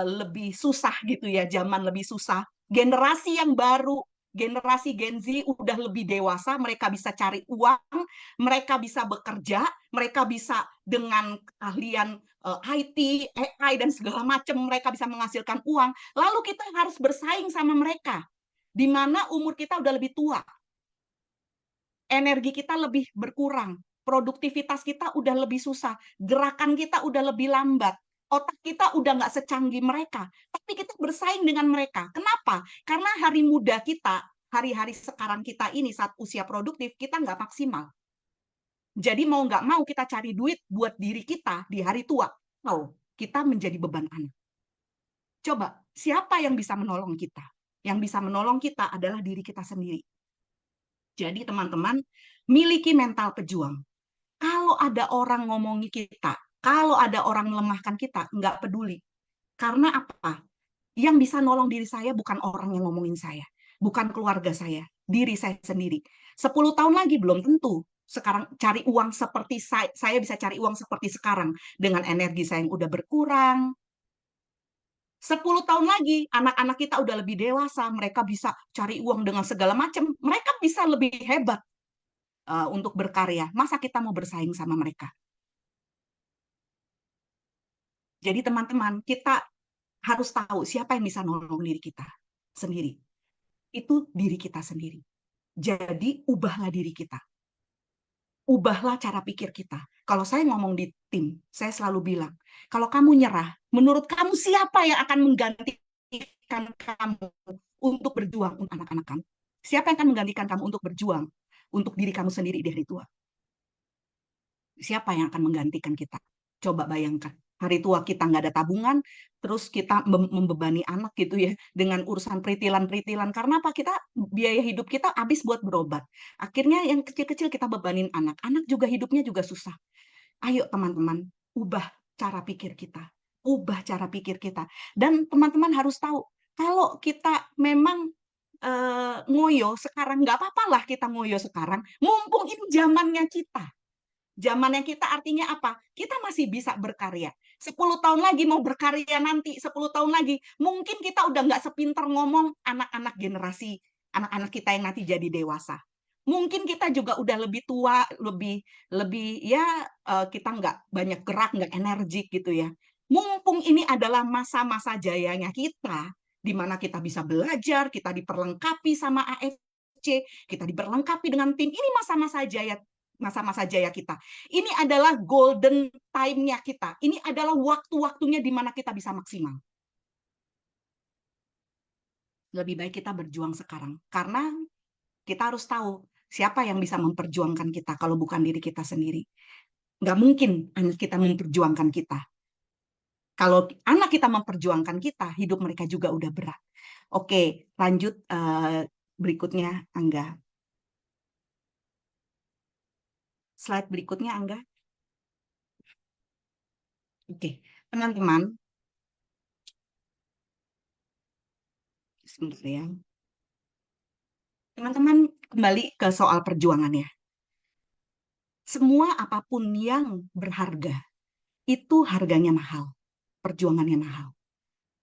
S1: lebih susah gitu ya, zaman lebih susah, generasi yang baru, generasi Gen Z udah lebih dewasa, mereka bisa cari uang, mereka bisa bekerja, mereka bisa dengan keahlian IT, AI, dan segala macam, mereka bisa menghasilkan uang. Lalu kita harus bersaing sama mereka, di mana umur kita udah lebih tua, energi kita lebih berkurang, produktivitas kita udah lebih susah, gerakan kita udah lebih lambat, otak kita udah nggak secanggih mereka, tapi kita bersaing dengan mereka. Kenapa? Karena hari muda kita, hari-hari sekarang kita ini saat usia produktif, kita nggak maksimal. Jadi mau nggak mau kita cari duit buat diri kita di hari tua. Oh, kita menjadi beban anak. Coba, siapa yang bisa menolong kita? Yang bisa menolong kita adalah diri kita sendiri. Jadi teman-teman, miliki mental pejuang. Kalau ada orang ngomongi kita, kalau ada orang melemahkan kita, nggak peduli. Karena apa? Yang bisa nolong diri saya bukan orang yang ngomongin saya, bukan keluarga saya, diri saya sendiri. 10 tahun lagi belum tentu. Sekarang cari uang seperti saya bisa cari uang seperti sekarang dengan energi saya yang udah berkurang. 10 tahun lagi anak-anak kita udah lebih dewasa, mereka bisa cari uang dengan segala macam, mereka bisa lebih hebat untuk berkarya. Masa kita mau bersaing sama mereka? Jadi teman-teman, kita harus tahu siapa yang bisa nolong diri kita sendiri. Itu diri kita sendiri. Jadi ubahlah diri kita. Ubahlah cara pikir kita. Kalau saya ngomong di tim, saya selalu bilang, kalau kamu nyerah, menurut kamu siapa yang akan menggantikan kamu untuk berjuang untuk anak-anak kamu? Siapa yang akan menggantikan kamu untuk berjuang untuk diri kamu sendiri di hari tua? Siapa yang akan menggantikan kita? Coba bayangkan. Hari tua kita nggak ada tabungan, terus kita membebani anak gitu ya, dengan urusan peritilan-peritilan. Karena apa? Kita biaya hidup kita habis buat berobat. Akhirnya yang kecil-kecil kita bebanin anak. Anak juga hidupnya juga susah. Ayo teman-teman, ubah cara pikir kita. Ubah cara pikir kita. Dan teman-teman harus tahu, kalau kita memang ngoyo sekarang, nggak apa-apa lah kita ngoyo sekarang. Mumpung ini zamannya kita. Zamannya kita artinya apa? Kita masih bisa berkarya. 10 tahun lagi mau berkarya nanti, 10 tahun lagi, mungkin kita udah nggak sepinter ngomong anak-anak generasi, anak-anak kita yang nanti jadi dewasa. Mungkin kita juga udah lebih tua, lebih ya kita nggak banyak gerak, nggak energik gitu ya. Mumpung ini adalah masa-masa jayanya kita, di mana kita bisa belajar, kita diperlengkapi sama AFC, kita diperlengkapi dengan tim. Ini masa-masa jaya kita. Ini adalah golden time-nya kita. Ini adalah waktu-waktunya di mana kita bisa maksimal. Lebih baik kita berjuang sekarang. Karena kita harus tahu siapa yang bisa memperjuangkan kita kalau bukan diri kita sendiri. Nggak mungkin anak kita memperjuangkan kita. Kalau anak kita memperjuangkan kita, hidup mereka juga udah berat. Oke, lanjut berikutnya, Angga. Slide berikutnya, Angga. Oke, teman-teman. Sebentar ya. Teman-teman, kembali ke soal perjuangan ya. Semua apapun yang berharga, itu harganya mahal. Perjuangannya mahal.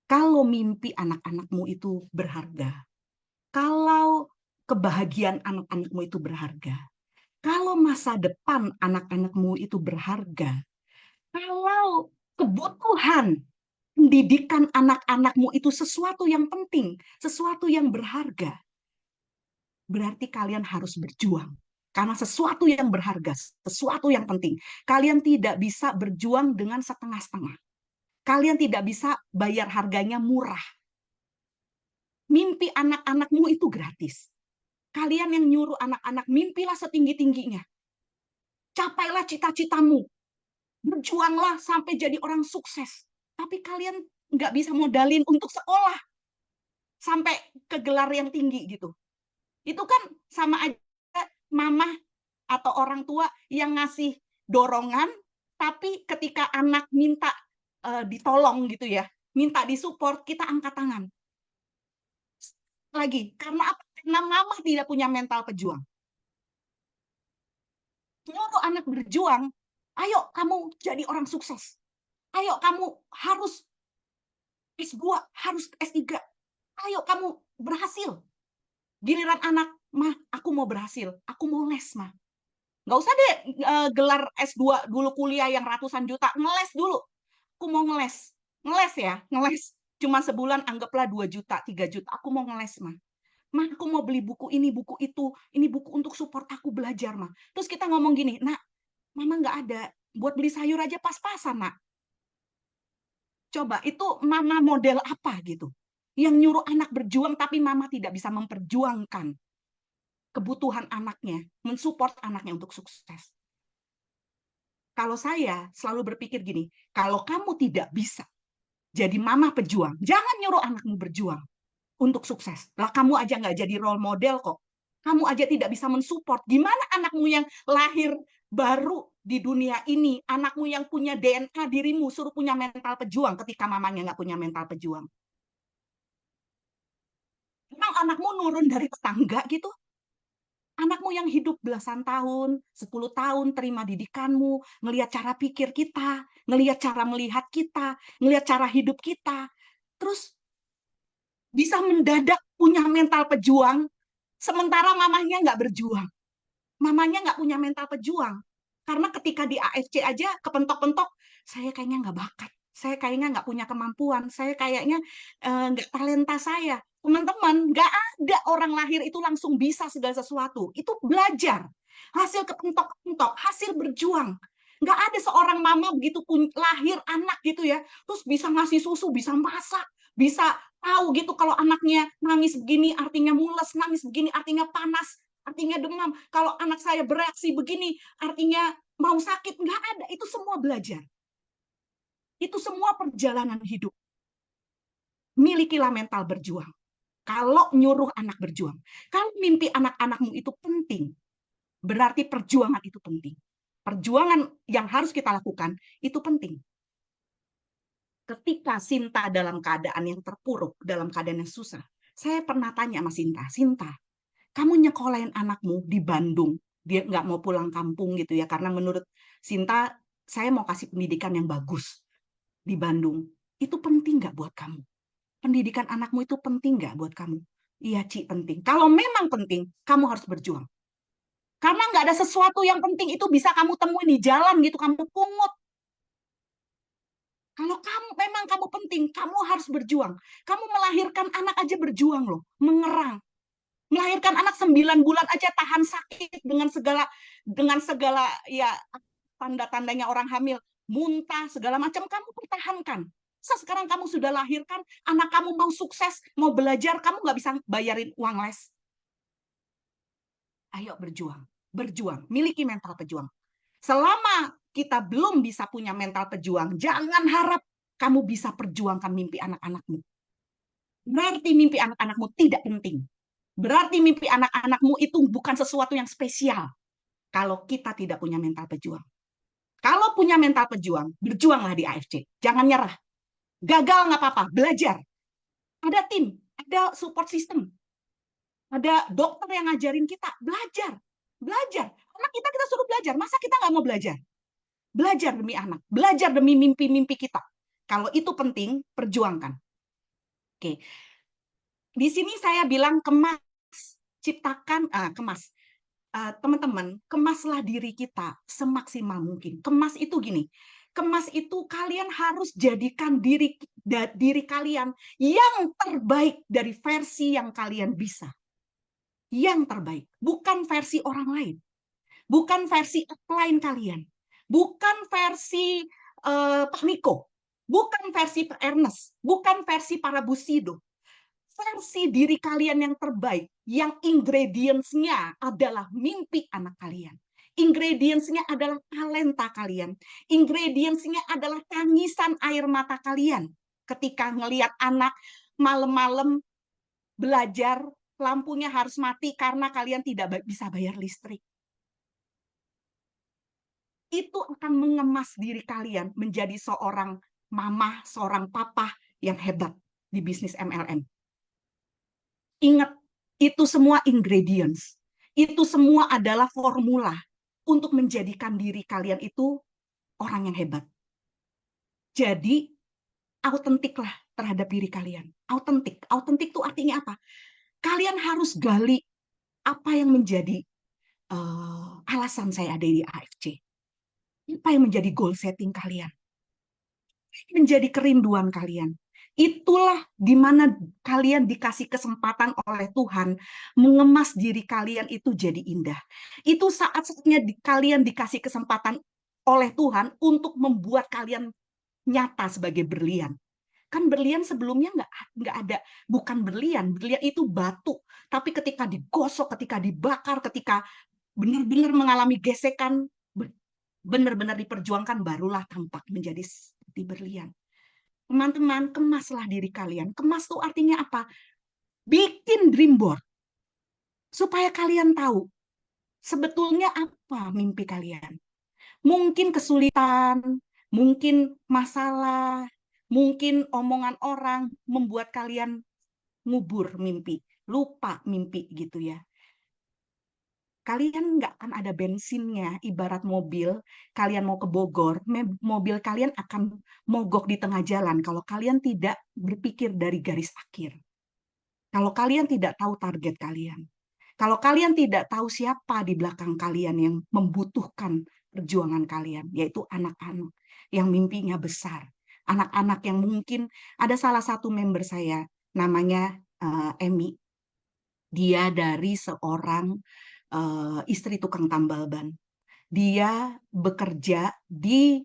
S1: Kalau mimpi anak-anakmu itu berharga, kalau kebahagiaan anak-anakmu itu berharga, kalau masa depan anak-anakmu itu berharga, kalau kebutuhan pendidikan anak-anakmu itu sesuatu yang penting, sesuatu yang berharga, berarti kalian harus berjuang. Karena sesuatu yang berharga, sesuatu yang penting. Kalian tidak bisa berjuang dengan setengah-setengah. Kalian tidak bisa bayar harganya murah. Mimpi anak-anakmu itu gratis. Kalian yang nyuruh anak-anak, mimpilah setinggi-tingginya. Capailah cita-citamu. Berjuanglah sampai jadi orang sukses. Tapi kalian nggak bisa modalin untuk sekolah. Sampai ke gelar yang tinggi gitu. Itu kan sama aja mama atau orang tua yang ngasih dorongan, tapi ketika anak minta ditolong gitu ya, minta disupport, kita angkat tangan. Lagi, karena apa? Karena mama tidak punya mental pejuang. Nyuruh anak berjuang, ayo kamu jadi orang sukses. Ayo kamu harus S2, harus S3. Ayo kamu berhasil. Giliran anak, mah aku mau berhasil, aku mau les mah. Nggak usah deh gelar S2 dulu, kuliah yang ratusan juta, ngeles dulu. Aku mau ngeles. Ngeles ya, ngeles. Cuma sebulan anggaplah 2 juta, 3 juta. Aku mau ngeles, mah. Mah, aku mau beli buku ini, buku itu. Ini buku untuk support aku belajar, mah. Terus kita ngomong gini, nak, mama nggak ada. Buat beli sayur aja pas-pasan, nak. Coba, itu mama model apa gitu? Yang nyuruh anak berjuang, tapi mama tidak bisa memperjuangkan kebutuhan anaknya, mensupport anaknya untuk sukses. Kalau saya selalu berpikir gini, kalau kamu tidak bisa jadi mama pejuang, jangan nyuruh anakmu berjuang untuk sukses. Lah kamu aja nggak jadi role model kok. Kamu aja tidak bisa mensupport. Gimana anakmu yang lahir baru di dunia ini, anakmu yang punya DNA dirimu, suruh punya mental pejuang ketika mamanya nggak punya mental pejuang. Emang anakmu nurun dari tetangga gitu? Anakmu yang hidup belasan tahun, 10 tahun terima didikanmu, ngelihat cara pikir kita, ngelihat cara melihat kita, ngelihat cara hidup kita, terus bisa mendadak punya mental pejuang, sementara mamanya nggak berjuang. Mamanya nggak punya mental pejuang. Karena ketika di AFC aja kepentok-pentok, saya kayaknya nggak bakat, saya kayaknya nggak punya kemampuan, saya kayaknya nggak talenta saya. Teman-teman, nggak ada orang lahir itu langsung bisa segala sesuatu. Itu belajar. Hasil kepentok-pentok, hasil berjuang. Nggak ada seorang mama begitu pun lahir anak gitu ya, terus bisa ngasih susu, bisa masak, bisa tahu gitu kalau anaknya nangis begini artinya mules, nangis begini artinya panas, artinya demam. Kalau anak saya bereaksi begini, artinya mau sakit. Nggak ada. Itu semua belajar. Itu semua perjalanan hidup. Milikilah mental berjuang. Kalau nyuruh anak berjuang. Kalau mimpi anak-anakmu itu penting, berarti perjuangan itu penting. Perjuangan yang harus kita lakukan itu penting. Ketika Sinta dalam keadaan yang terpuruk, dalam keadaan yang susah, saya pernah tanya sama Sinta, Sinta, kamu nyekolahin anakmu di Bandung, dia nggak mau pulang kampung gitu ya, karena menurut Sinta, saya mau kasih pendidikan yang bagus di Bandung. Itu penting nggak buat kamu? Pendidikan anakmu itu penting nggak buat kamu? Iya, Ci, penting. Kalau memang penting, kamu harus berjuang. Karena nggak ada sesuatu yang penting itu bisa kamu temuin di jalan gitu, kamu pungut. Kalau memang kamu penting, kamu harus berjuang. Kamu melahirkan anak aja berjuang loh, mengerang. Melahirkan anak 9 bulan aja tahan sakit dengan segala ya tanda-tandanya orang hamil, muntah segala macam kamu pertahankan. Sekarang kamu sudah lahirkan, anak kamu mau sukses, mau belajar, kamu nggak bisa bayarin uang les. Ayo berjuang, berjuang, miliki mental pejuang. Selama kita belum bisa punya mental pejuang, jangan harap kamu bisa perjuangkan mimpi anak-anakmu. Berarti mimpi anak-anakmu tidak penting. Berarti mimpi anak-anakmu itu bukan sesuatu yang spesial kalau kita tidak punya mental pejuang. Kalau punya mental pejuang, berjuanglah di AFC. Jangan nyerah. Gagal nggak apa-apa, belajar. Ada tim, ada support system. Ada dokter yang ngajarin kita, belajar. Belajar. Anak kita suruh belajar, masa kita nggak mau belajar? Belajar demi anak, belajar demi mimpi-mimpi kita. Kalau itu penting, perjuangkan. Oke. Di sini saya bilang kemas, ciptakan, kemas. Teman-teman, kemaslah diri kita semaksimal mungkin. Kemas itu gini, kemas itu kalian harus jadikan diri kalian yang terbaik dari versi yang kalian bisa. Yang terbaik, bukan versi orang lain. Bukan versi upline kalian. Bukan versi Pak Niko. Bukan versi Pak Ernest. Bukan versi para Busido. Versi diri kalian yang terbaik, yang ingredients-nya adalah mimpi anak kalian. Ingredients-nya adalah talenta kalian. Ingredients-nya adalah tangisan air mata kalian. Ketika ngelihat anak malam-malam belajar, lampunya harus mati karena kalian tidak bisa bayar listrik. Itu akan mengemas diri kalian menjadi seorang mama, seorang papa yang hebat di bisnis MLM. Ingat, itu semua ingredients. Itu semua adalah formula untuk menjadikan diri kalian itu orang yang hebat. Jadi, autentiklah terhadap diri kalian. Autentik. Autentik itu artinya apa? Kalian harus gali apa yang menjadi alasan saya ada di AFC. Apa yang menjadi goal setting kalian? Menjadi kerinduan kalian. Itulah di mana kalian dikasih kesempatan oleh Tuhan mengemas diri kalian itu jadi indah. Itu saat-saatnya kalian dikasih kesempatan oleh Tuhan untuk membuat kalian nyata sebagai berlian. Kan berlian sebelumnya nggak ada, bukan berlian. Berlian itu batu, tapi ketika digosok, ketika dibakar, ketika benar-benar mengalami gesekan, benar-benar diperjuangkan, barulah tampak menjadi seperti berlian. Teman-teman, kemaslah diri kalian. Kemas itu artinya apa? Bikin dream board. Supaya kalian tahu sebetulnya apa mimpi kalian. Mungkin kesulitan, mungkin masalah, mungkin omongan orang membuat kalian ngubur mimpi, lupa mimpi gitu ya. Kalian nggak akan ada bensinnya, ibarat mobil, kalian mau ke Bogor, mobil kalian akan mogok di tengah jalan kalau kalian tidak berpikir dari garis akhir. Kalau kalian tidak tahu target kalian. Kalau kalian tidak tahu siapa di belakang kalian yang membutuhkan perjuangan kalian, yaitu anak-anak yang mimpinya besar. Anak-anak yang mungkin, ada salah satu member saya, namanya Emi. Dia dari seorang istri tukang tambal ban. Dia bekerja di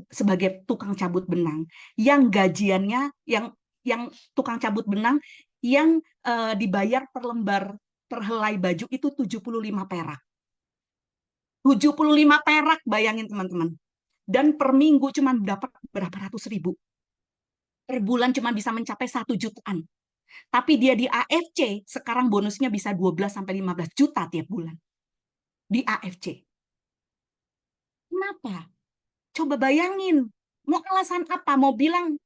S1: sebagai tukang cabut benang yang gajiannya yang tukang cabut benang yang dibayar per lembar per helai baju itu 75 perak. 75 perak, bayangin teman-teman. Dan per minggu cuma dapat berapa ratus ribu. Per bulan cuma bisa mencapai 1 jutaan. Tapi dia di AFC, sekarang bonusnya bisa 12-15 juta tiap bulan. Di AFC. Kenapa? Coba bayangin. Mau alasan apa? Mau bilang,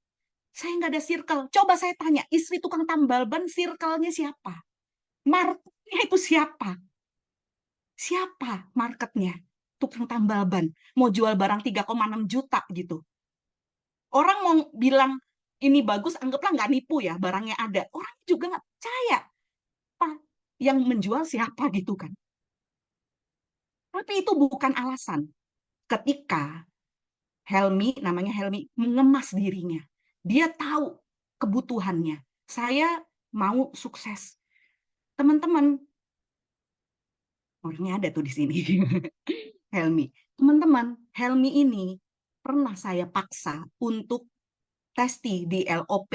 S1: saya nggak ada circle. Coba saya tanya, istri tukang tambal ban, circle-nya siapa? Marketnya itu siapa? Siapa marketnya? Tukang tambal ban. Mau jual barang 3,6 juta gitu. Orang mau bilang, ini bagus, anggaplah nggak nipu ya, barangnya ada. Orang juga nggak percaya. Pak, yang menjual siapa gitu kan. Tapi itu bukan alasan. Ketika Helmi, namanya Helmi, mengemas dirinya. Dia tahu kebutuhannya. Saya mau sukses. Teman-teman, orangnya ada tuh di sini. Helmi. Teman-teman, Helmi ini pernah saya paksa untuk testi di LOP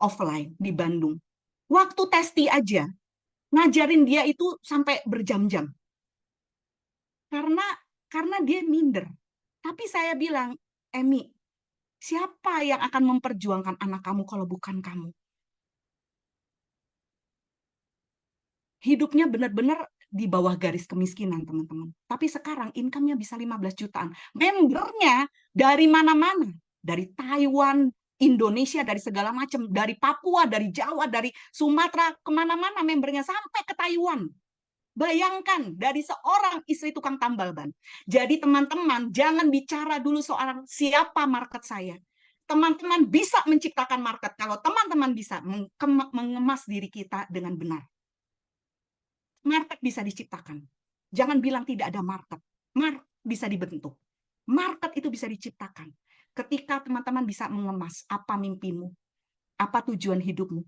S1: offline di Bandung. Waktu testi aja, ngajarin dia itu sampai berjam-jam. Karena dia minder. Tapi saya bilang, Emi, siapa yang akan memperjuangkan anak kamu kalau bukan kamu? Hidupnya benar-benar di bawah garis kemiskinan, teman-teman. Tapi sekarang income-nya bisa 15 jutaan. Membernya dari mana-mana. Dari Taiwan, Indonesia, dari segala macam. Dari Papua, dari Jawa, dari Sumatera, kemana-mana membernya sampai ke Taiwan. Bayangkan dari seorang istri tukang tambal ban. Jadi teman-teman, jangan bicara dulu soal siapa market saya. Teman-teman bisa menciptakan market kalau teman-teman bisa mengemas diri kita dengan benar. Market bisa diciptakan. Jangan bilang tidak ada market. Market bisa dibentuk. Market itu bisa diciptakan. Ketika teman-teman bisa mengemas apa mimpimu, apa tujuan hidupmu,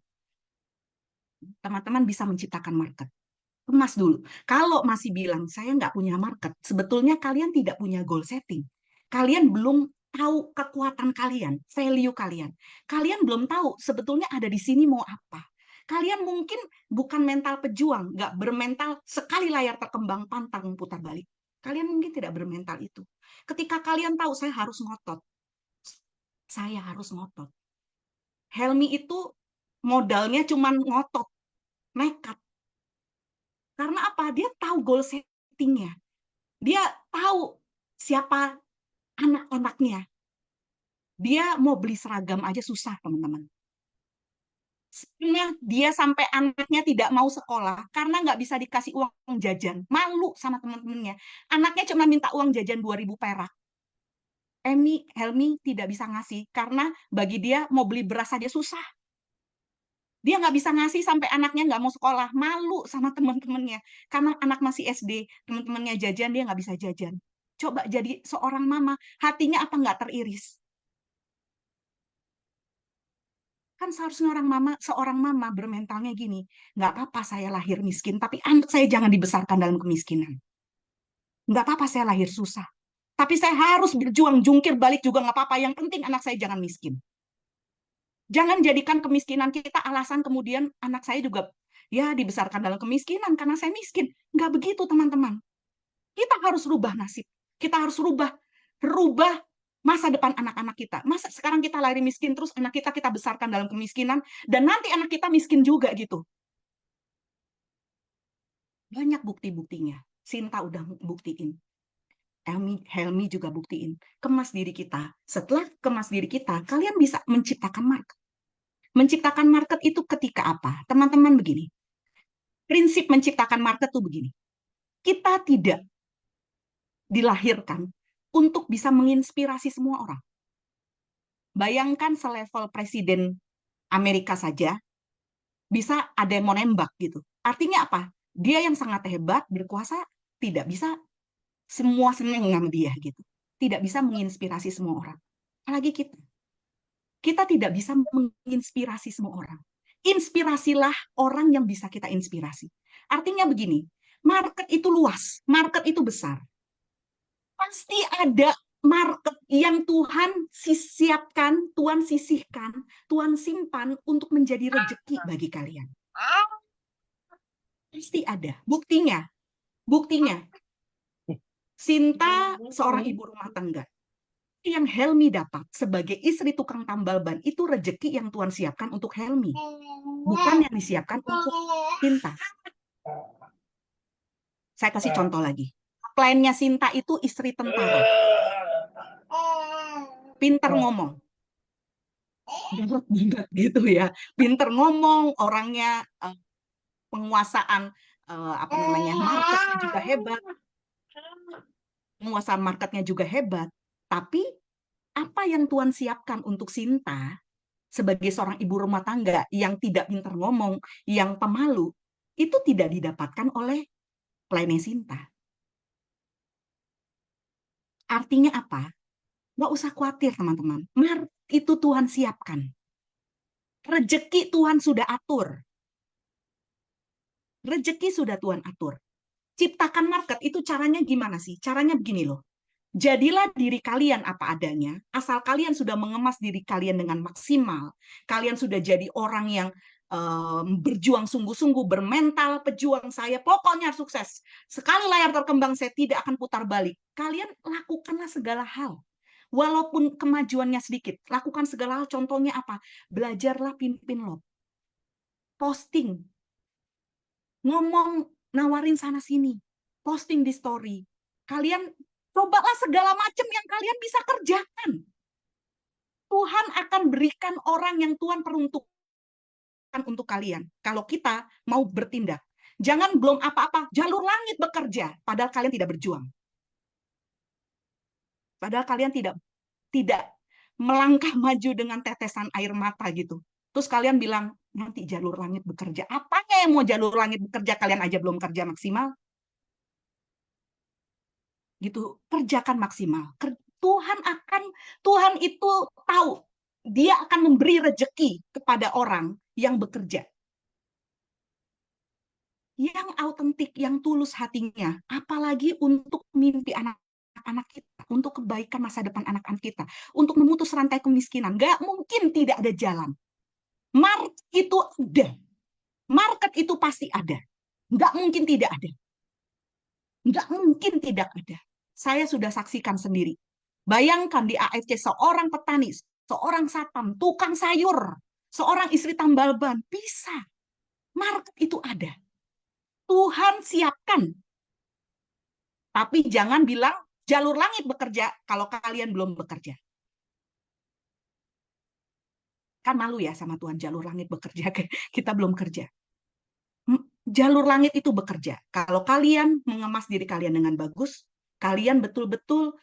S1: teman-teman bisa menciptakan market. Kemas dulu. Kalau masih bilang, saya nggak punya market, sebetulnya kalian tidak punya goal setting. Kalian belum tahu kekuatan kalian, value kalian. Kalian belum tahu sebetulnya ada di sini mau apa. Kalian mungkin bukan mental pejuang, nggak bermental sekali layar terkembang pantang putar balik. Kalian mungkin tidak bermental itu. Ketika kalian tahu saya harus ngotot, saya harus ngotot. Helmi itu modalnya cuma ngotot, nekat. Karena apa? Dia tahu goal settingnya. Dia tahu siapa anak-anaknya. Dia mau beli seragam aja susah, teman-teman. Sebenarnya dia sampai anaknya tidak mau sekolah karena nggak bisa dikasih uang jajan. Malu sama teman-temannya. Anaknya cuma minta uang jajan 2.000 perak. Helmi tidak bisa ngasih karena bagi dia mau beli beras aja susah. Dia nggak bisa ngasih sampai anaknya nggak mau sekolah. Malu sama teman-temannya. Karena anak masih SD, teman-temannya jajan, dia nggak bisa jajan. Coba jadi seorang mama, hatinya apa nggak teriris? Kan seharusnya seorang mama bermentalnya gini, nggak apa-apa saya lahir miskin, tapi anak saya jangan dibesarkan dalam kemiskinan. Nggak apa-apa saya lahir susah. Tapi saya harus berjuang, jungkir balik juga nggak apa-apa. Yang penting anak saya jangan miskin. Jangan jadikan kemiskinan kita alasan kemudian anak saya juga ya dibesarkan dalam kemiskinan karena saya miskin. Nggak begitu, teman-teman. Kita harus rubah nasib. Kita harus rubah masa depan anak-anak kita. Masa sekarang kita lahir miskin terus anak kita besarkan dalam kemiskinan dan nanti anak kita miskin juga gitu. Banyak bukti-buktinya. Sinta udah buktiin. Helmi juga buktiin. Kemas diri kita. Setelah kemas diri kita, kalian bisa menciptakan market. Menciptakan market itu ketika apa? Teman-teman begini. Prinsip menciptakan market itu begini. Kita tidak dilahirkan untuk bisa menginspirasi semua orang. Bayangkan selevel presiden Amerika saja bisa ada yang mau nembak gitu. Artinya apa? Dia yang sangat hebat, berkuasa, tidak bisa semua senang sama dia gitu. Tidak bisa menginspirasi semua orang. Apalagi kita. Kita tidak bisa menginspirasi semua orang. Inspirasilah orang yang bisa kita inspirasi. Artinya begini, market itu luas, market itu besar. Pasti ada market yang Tuhan siapkan, Tuhan sisihkan, Tuhan simpan untuk menjadi rezeki bagi kalian. Pasti ada. Buktinya, Sinta seorang ibu rumah tangga. Yang Helmi dapat sebagai istri tukang tambal ban itu rezeki yang Tuhan siapkan untuk Helmi, bukan yang disiapkan untuk Sinta. Saya kasih contoh lagi. Kliennya Sinta itu istri tentara, pinter ngomong, gitu ya, pinter ngomong, orangnya penguasaan marketnya juga hebat, penguasaan marketnya juga hebat. Tapi apa yang Tuhan siapkan untuk Sinta sebagai seorang ibu rumah tangga yang tidak pintar ngomong, yang pemalu, itu tidak didapatkan oleh kliennya Sinta. Artinya apa? Nggak usah khawatir, teman-teman. Maret itu Tuhan siapkan. Rezeki Tuhan sudah atur. Rezeki sudah Tuhan atur. Ciptakan market itu caranya gimana sih? Caranya begini loh. Jadilah diri kalian apa adanya, asal kalian sudah mengemas diri kalian dengan maksimal, kalian sudah jadi orang yang berjuang sungguh-sungguh, bermental pejuang, saya pokoknya sukses. Sekali layar terkembang, saya tidak akan putar balik. Kalian lakukanlah segala hal. Walaupun kemajuannya sedikit, lakukan segala hal. Contohnya apa? Belajarlah pimpin loh. Posting. Ngomong, nawarin sana-sini. Posting di story. Kalian cobalah segala macam yang kalian bisa kerjakan. Tuhan akan berikan orang yang Tuhan peruntukkan untuk kalian. Kalau kita mau bertindak. Jangan belum apa-apa, jalur langit bekerja, padahal kalian tidak berjuang. Padahal kalian tidak melangkah maju dengan tetesan air mata gitu. Terus kalian bilang, nanti jalur langit bekerja. Apanya yang mau jalur langit bekerja, kalian aja belum kerja maksimal? Gitu, kerjakan maksimal. Tuhan itu tahu, dia akan memberi rezeki kepada orang yang bekerja. Yang autentik, yang tulus hatinya, apalagi untuk mimpi anak-anak kita, untuk kebaikan masa depan anak-anak kita, untuk memutus rantai kemiskinan. Nggak mungkin tidak ada jalan. Market itu ada. Market itu pasti ada. Nggak mungkin tidak ada. Nggak mungkin tidak ada. Saya sudah saksikan sendiri. Bayangkan di AFC seorang petani, seorang satpam, tukang sayur, seorang istri tambal ban, bisa. Market itu ada. Tuhan siapkan. Tapi jangan bilang jalur langit bekerja kalau kalian belum bekerja. Kan malu ya sama Tuhan, jalur langit bekerja, kita belum kerja. Jalur langit itu bekerja. Kalau kalian mengemas diri kalian dengan bagus, kalian betul-betul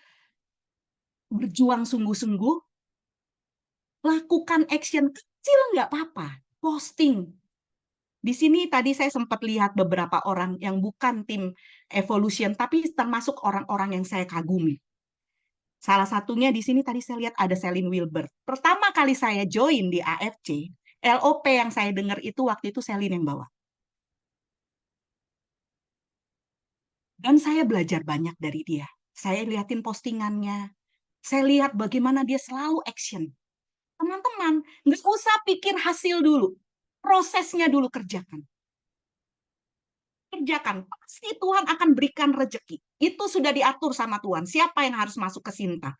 S1: berjuang sungguh-sungguh, lakukan action kecil nggak apa-apa, posting. Di sini tadi saya sempat lihat beberapa orang yang bukan tim Evolution, tapi termasuk orang-orang yang saya kagumi. Salah satunya di sini tadi saya lihat ada Celine Wilbert. Pertama kali saya join di AFC, LOP yang saya dengar itu waktu itu Celine yang bawa. Dan saya belajar banyak dari dia. Saya lihatin postingannya. Saya lihat bagaimana dia selalu action. Teman-teman, nggak usah pikir hasil dulu. Prosesnya dulu kerjakan. Kerjakan. Pasti Tuhan akan berikan rezeki. Itu sudah diatur sama Tuhan. Siapa yang harus masuk ke Sinta?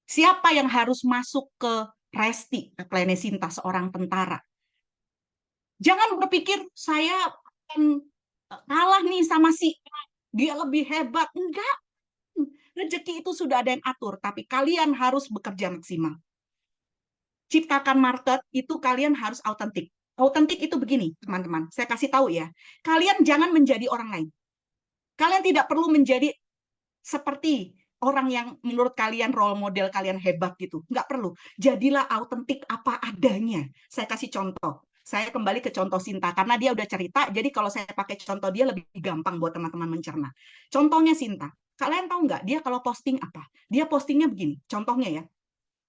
S1: Siapa yang harus masuk ke Resti, ke Plene Sinta, seorang tentara? Jangan berpikir, saya akan kalah nih sama si dia lebih hebat. Enggak. Rezeki itu sudah ada yang atur, tapi kalian harus bekerja maksimal. Ciptakan market itu kalian harus autentik. Autentik itu begini, teman-teman. Saya kasih tahu ya. Kalian jangan menjadi orang lain. Kalian tidak perlu menjadi seperti orang yang menurut kalian role model kalian hebat gitu. Nggak perlu. Jadilah autentik apa adanya. Saya kasih contoh. Saya kembali ke contoh Sinta karena dia udah cerita. Jadi kalau saya pakai contoh dia lebih gampang buat teman-teman mencerna. Contohnya Sinta. Kalian tahu nggak dia kalau posting apa? Dia postingnya begini. Contohnya ya.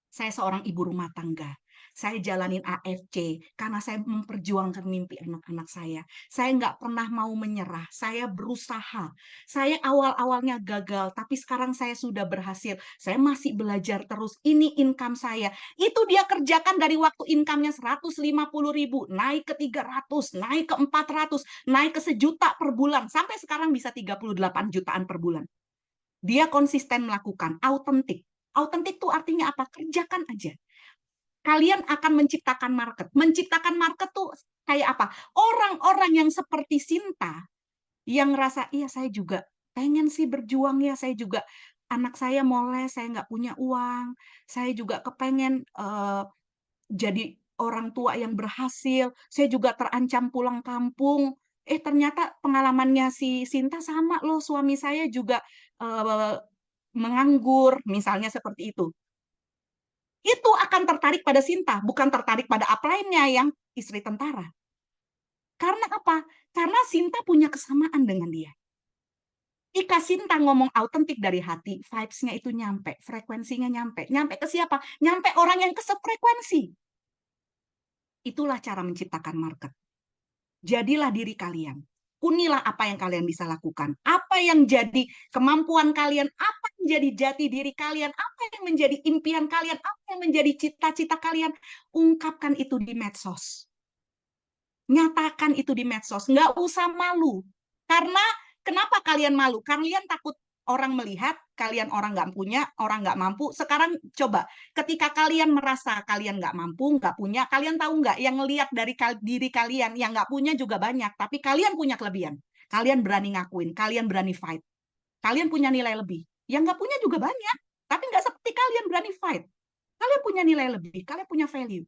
S1: Saya seorang ibu rumah tangga. Saya jalanin AFC karena saya memperjuangkan mimpi anak-anak saya. Saya nggak pernah mau menyerah. Saya berusaha. Saya awal-awalnya gagal, tapi sekarang saya sudah berhasil. Saya masih belajar terus. Ini income saya. Itu dia kerjakan dari waktu income-nya 150.000, naik ke 300, naik ke 400, naik ke 1 juta per bulan. Sampai sekarang bisa 38 jutaan per bulan. Dia konsisten melakukan, autentik. Autentik itu artinya apa? Kerjakan aja. Kalian akan menciptakan market. Menciptakan market tuh kayak apa? Orang-orang yang seperti Sinta, yang ngerasa, iya saya juga pengen sih berjuang ya, saya juga, anak saya mau les, saya nggak punya uang, saya juga kepengen jadi orang tua yang berhasil, saya juga terancam pulang kampung. Ternyata pengalamannya si Sinta sama loh, suami saya juga menganggur, misalnya seperti itu. Itu akan tertarik pada Sinta, bukan tertarik pada upline-nya yang istri tentara. Karena apa? Karena Sinta punya kesamaan dengan dia. Ketika Sinta ngomong autentik dari hati, vibes-nya itu nyampe, frekuensinya nyampe. Nyampe ke siapa? Nyampe orang yang kesefrekuensi. Itulah cara menciptakan market. Jadilah diri kalian. Kunilah apa yang kalian bisa lakukan. Apa yang jadi kemampuan kalian, apa yang jadi jati diri kalian, apa yang menjadi impian kalian, apa yang menjadi cita-cita kalian. Ungkapkan itu di medsos. Nyatakan itu di medsos. Nggak usah malu. Karena kenapa kalian malu? Kalian takut orang melihat, kalian orang nggak punya, orang nggak mampu. Sekarang coba, ketika kalian merasa kalian nggak mampu, nggak punya, kalian tahu nggak yang ngelihat dari diri kalian, yang nggak punya juga banyak, tapi kalian punya kelebihan. Kalian berani ngakuin, kalian berani fight. Kalian punya nilai lebih. Yang nggak punya juga banyak, tapi nggak seperti kalian berani fight. Kalian punya nilai lebih, kalian punya value.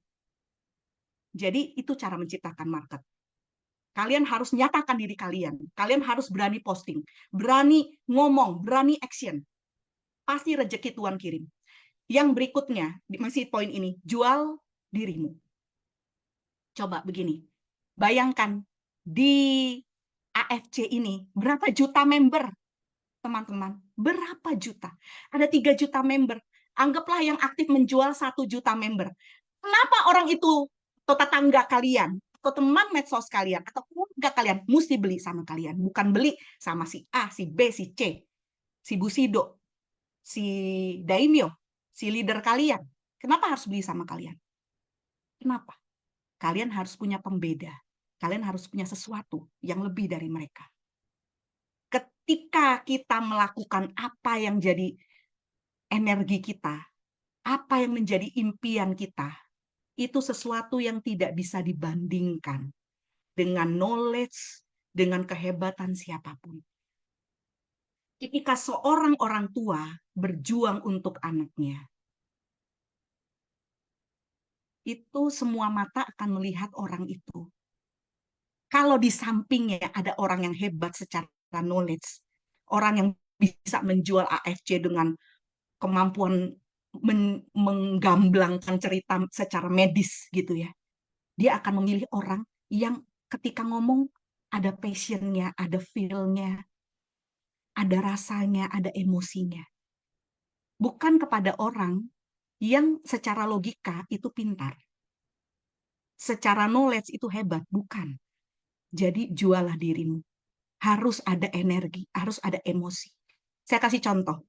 S1: Jadi itu cara menciptakan market. Kalian harus nyatakan diri kalian. Kalian harus berani posting, berani ngomong, berani action. Pasti rezeki Tuhan kirim. Yang berikutnya, masih poin ini, jual dirimu. Coba begini, bayangkan di AFC ini berapa juta member, teman-teman? Berapa juta? Ada 3 juta member. Anggaplah yang aktif menjual 1 juta member. Kenapa orang itu atau tetangga kalian, atau teman medsos kalian, atau keluarga kalian mesti beli sama kalian? Bukan beli sama si A, si B, si C, si Busido, si Daimyo, si leader kalian. Kenapa harus beli sama kalian? Kenapa? Kalian harus punya pembeda. Kalian harus punya sesuatu yang lebih dari mereka. Ketika kita melakukan apa yang jadi energi kita, apa yang menjadi impian kita, itu sesuatu yang tidak bisa dibandingkan dengan knowledge, dengan kehebatan siapapun. Ketika seorang orang tua berjuang untuk anaknya, itu semua mata akan melihat orang itu. Kalau di sampingnya ada orang yang hebat secara knowledge, orang yang bisa menjual AFC dengan kemampuan menggamblangkan cerita secara medis gitu ya, dia akan memilih orang yang ketika ngomong ada passionnya, ada feel-nya, ada rasanya, ada emosinya. Bukan kepada orang yang secara logika itu pintar, secara knowledge itu hebat, bukan. Jadi jualah dirimu. Harus ada energi, harus ada emosi. Saya kasih contoh.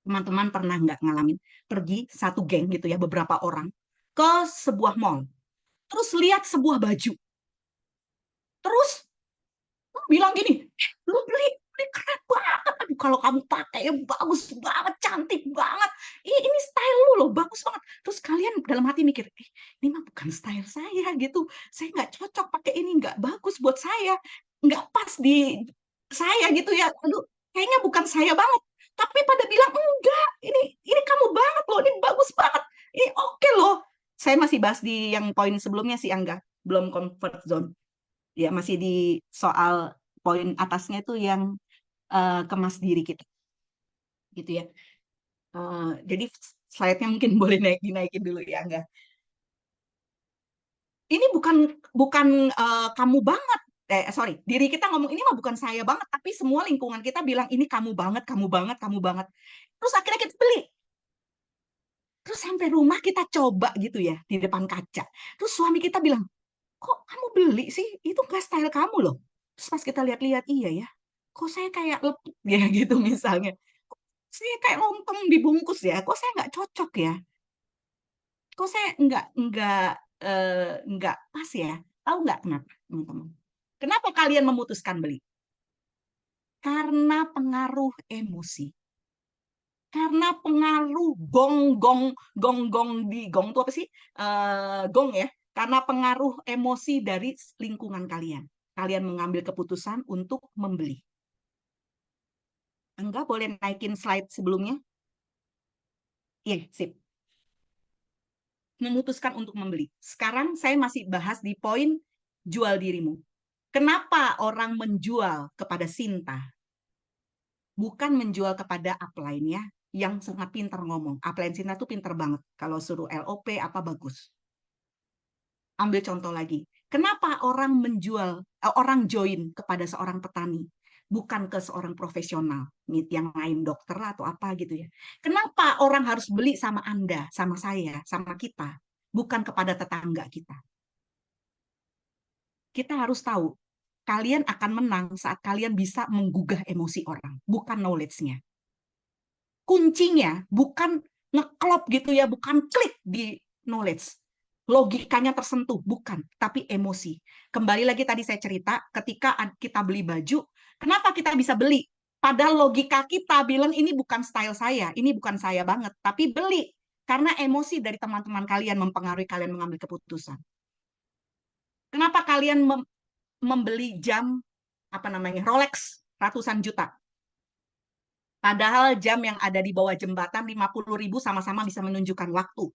S1: Teman-teman pernah nggak ngalamin pergi satu geng gitu ya, beberapa orang ke sebuah mall, terus lihat sebuah baju, terus bilang gini, lu beli keren banget, aduh kalau kamu pakai ya bagus banget, cantik banget, ini style lu loh, bagus banget. Terus kalian dalam hati mikir, ini mah bukan style saya gitu, saya nggak cocok pakai ini, nggak bagus buat saya, nggak pas di saya gitu ya, aduh kayaknya bukan saya banget. Tapi pada bilang enggak, ini kamu banget loh, ini bagus banget, ini oke loh. Saya masih bahas di yang poin sebelumnya sih Angga, belum comfort zone. Ya masih di soal poin atasnya itu yang kemas diri kita, gitu ya. Jadi slide-nya mungkin boleh dinaikin dulu ya Angga. Ini bukan kamu banget. Sorry, diri kita ngomong ini mah bukan saya banget, tapi semua lingkungan kita bilang ini kamu banget, kamu banget, kamu banget. Terus akhirnya kita beli. Terus sampai rumah kita coba gitu ya di depan kaca. Terus suami kita bilang, kok kamu beli sih? Itu nggak style kamu loh. Terus pas kita lihat-lihat, iya ya, kok saya kayak lepuk ya gitu misalnya. Kok saya kayak lontong dibungkus ya, kok saya nggak cocok ya? Kok saya nggak pas ya? Tahu nggak kenapa, teman-teman? Kenapa kalian memutuskan beli? Karena pengaruh emosi. Karena pengaruh gong di gong itu apa sih? Gong ya. Karena pengaruh emosi dari lingkungan kalian. Kalian mengambil keputusan untuk membeli. Enggak, boleh naikin slide sebelumnya? Iya, sip. Memutuskan untuk membeli. Sekarang saya masih bahas di poin jual dirimu. Kenapa orang menjual kepada Sinta? Bukan menjual kepada upline-nya yang sangat pintar ngomong. Upline Sinta tuh pintar banget. Kalau suruh LOP apa bagus. Ambil contoh lagi. Kenapa orang menjual, orang join kepada seorang petani? bukan ke seorang profesional yang lain, dokter atau apa gitu ya. Kenapa orang harus beli sama Anda, sama saya, sama kita, bukan kepada tetangga kita? Kita harus tahu, kalian akan menang saat kalian bisa menggugah emosi orang, bukan knowledge-nya. Kuncinya bukan ngeklop gitu ya, bukan klik di knowledge. Logikanya tersentuh, bukan, tapi emosi. Kembali lagi tadi saya cerita, ketika kita beli baju, kenapa kita bisa beli? Padahal logika kita bilang ini bukan style saya, ini bukan saya banget, tapi beli. Karena emosi dari teman-teman kalian mempengaruhi kalian mengambil keputusan. Kenapa kalian membeli jam apa namanya Rolex ratusan juta? Padahal jam yang ada di bawah jembatan 50.000 sama-sama bisa menunjukkan waktu.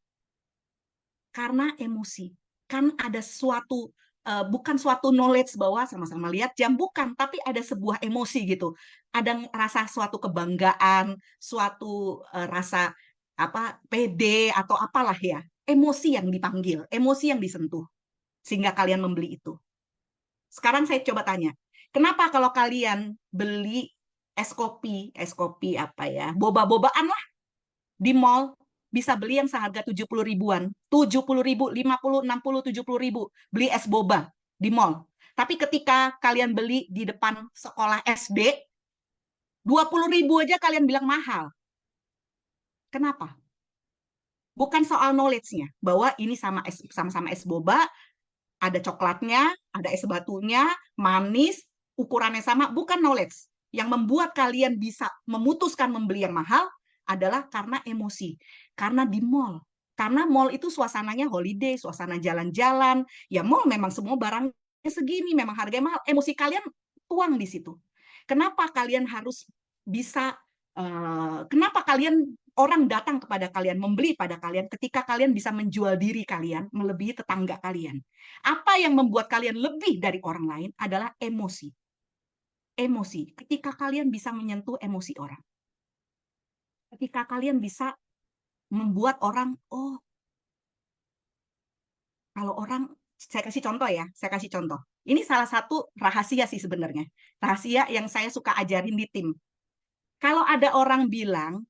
S1: Karena emosi. Kan ada suatu bukan suatu knowledge bahwa sama-sama lihat jam, bukan, tapi ada sebuah emosi gitu. Ada rasa suatu kebanggaan, suatu rasa apa pede atau apalah ya. Emosi yang dipanggil, emosi yang disentuh sehingga kalian membeli itu. Sekarang saya coba tanya, kenapa kalau kalian beli es kopi apa ya, boba-bobaan lah di mall, bisa beli yang seharga 70 ribuan, 70 ribu, 50, 60, 70 ribu, beli es boba di mall. Tapi ketika kalian beli di depan sekolah SD, 20 ribu aja kalian bilang mahal. Kenapa? Bukan soal knowledge-nya, bahwa ini sama-sama es boba, ada coklatnya, ada es batunya, manis, ukurannya sama, bukan knowledge. Yang membuat kalian bisa memutuskan membeli yang mahal adalah karena emosi. Karena di mall. Karena mall itu suasananya holiday, suasana jalan-jalan. Ya mall memang semua barangnya segini, memang harganya mahal. Emosi kalian tuang di situ. Kenapa kalian harus bisa, kenapa kalian orang datang kepada kalian, membeli pada kalian ketika kalian bisa menjual diri kalian melebihi tetangga kalian. Apa yang membuat kalian lebih dari orang lain adalah emosi. Emosi. Ketika kalian bisa menyentuh emosi orang. Ketika kalian bisa membuat orang, oh, kalau orang, saya kasih contoh ya, saya kasih contoh. Ini salah satu rahasia sih sebenarnya. Rahasia yang saya suka ajarin di tim. Kalau ada orang bilang,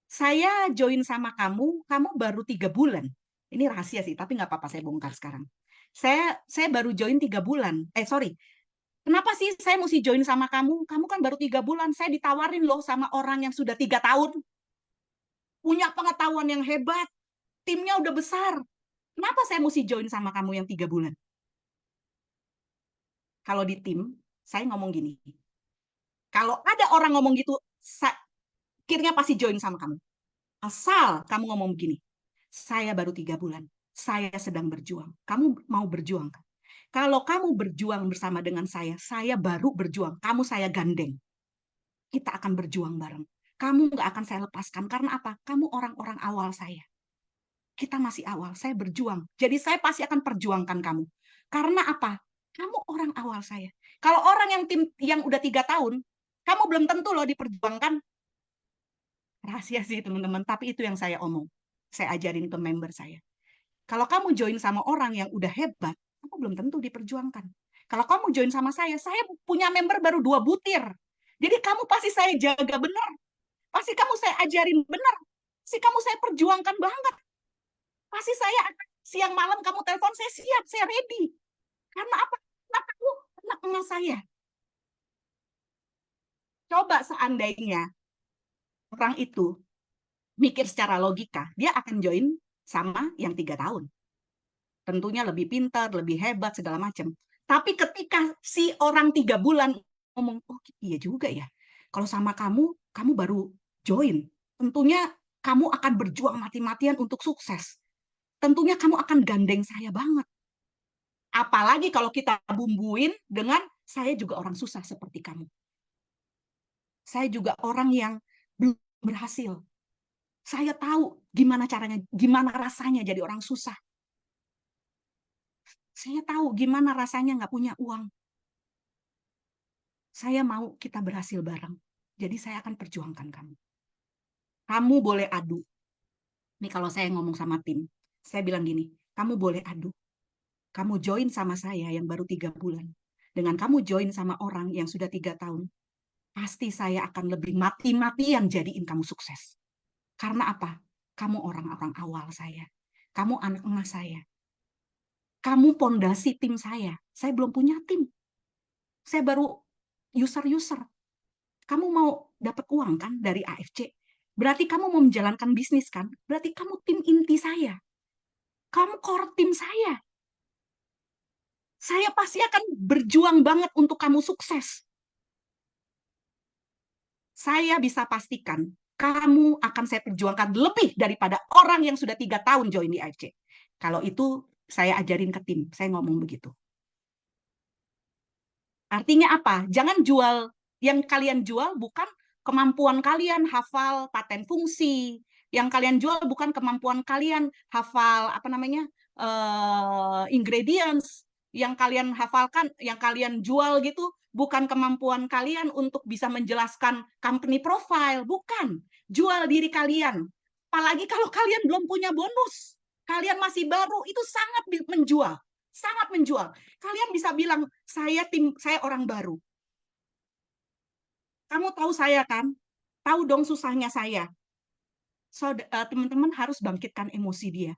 S1: saya join sama kamu, kamu baru 3 bulan. Ini rahasia sih, tapi nggak apa-apa saya bongkar sekarang. Saya baru join 3 bulan. Sorry. Kenapa sih saya mesti join sama kamu? Kamu kan baru 3 bulan. Saya ditawarin loh sama orang yang sudah 3 tahun. Punya pengetahuan yang hebat. Timnya udah besar. Kenapa saya mesti join sama kamu yang 3 bulan? Kalau di tim, saya ngomong gini. Kalau ada orang ngomong gitu, akhirnya pasti join sama kamu. Asal kamu ngomong begini, saya baru 3 bulan, saya sedang berjuang. Kamu mau berjuang kan? Kalau kamu berjuang bersama dengan saya baru berjuang. Kamu saya gandeng. Kita akan berjuang bareng. Kamu nggak akan saya lepaskan. Karena apa? Kamu orang-orang awal saya. Kita masih awal, saya berjuang. Jadi saya pasti akan perjuangkan kamu. Karena apa? Kamu orang awal saya. Kalau orang yang tim yang udah 3 tahun, kamu belum tentu loh diperjuangkan. Rahasia sih teman-teman, tapi itu yang saya omong. Saya ajarin ke member saya. Kalau kamu join sama orang yang udah hebat, kamu belum tentu diperjuangkan. Kalau kamu join sama saya punya member baru 2 butir. Jadi kamu pasti saya jaga benar. Pasti kamu saya ajarin benar. Pasti kamu saya perjuangkan banget. Pasti saya akan siang malam kamu telepon, saya siap, saya ready. Karena apa? Karena kamu anak emas saya. Coba seandainya orang itu mikir secara logika, dia akan join sama yang 3 tahun. Tentunya lebih pintar, lebih hebat, segala macam. Tapi ketika si orang 3 bulan ngomong, oh iya juga ya, kalau sama kamu, kamu baru join. Tentunya kamu akan berjuang mati-matian untuk sukses. Tentunya kamu akan gandeng saya banget. Apalagi kalau kita bumbuin dengan, saya juga orang susah seperti kamu. Saya juga orang yang belum berhasil. Saya tahu gimana caranya, gimana rasanya jadi orang susah. Saya tahu gimana rasanya nggak punya uang. Saya mau kita berhasil bareng. Jadi saya akan perjuangkan kamu. Kamu boleh adu. Nih kalau saya ngomong sama tim, saya bilang gini, kamu boleh adu. Kamu join sama saya yang baru 3 bulan. Dengan kamu join sama orang yang sudah 3 tahun. pasti saya akan lebih mati-matian jadiin kamu sukses. Karena apa? Kamu orang-orang awal saya. Kamu anak emas saya. Kamu pondasi tim saya. Saya belum punya tim. Saya baru user-user. Kamu mau dapat uang kan dari AFC? Berarti kamu mau menjalankan bisnis kan? Berarti kamu tim inti saya. Kamu core tim saya. Saya pasti akan berjuang banget untuk kamu sukses. Saya bisa pastikan kamu akan saya perjuangkan lebih daripada orang yang sudah 3 tahun join di AFC. Kalau itu saya ajarin ke tim, saya ngomong begitu. Artinya apa? Jangan jual, yang kalian jual bukan kemampuan kalian hafal paten fungsi, yang kalian jual bukan kemampuan kalian hafal ingredients, yang kalian hafalkan, yang kalian jual gitu bukan kemampuan kalian untuk bisa menjelaskan company profile, bukan. Jual diri kalian. Apalagi kalau kalian belum punya bonus, kalian masih baru, itu sangat menjual. Sangat menjual. Kalian bisa bilang, saya orang baru. Kamu tahu saya kan? Tahu dong susahnya saya. Teman-teman harus bangkitkan emosi dia.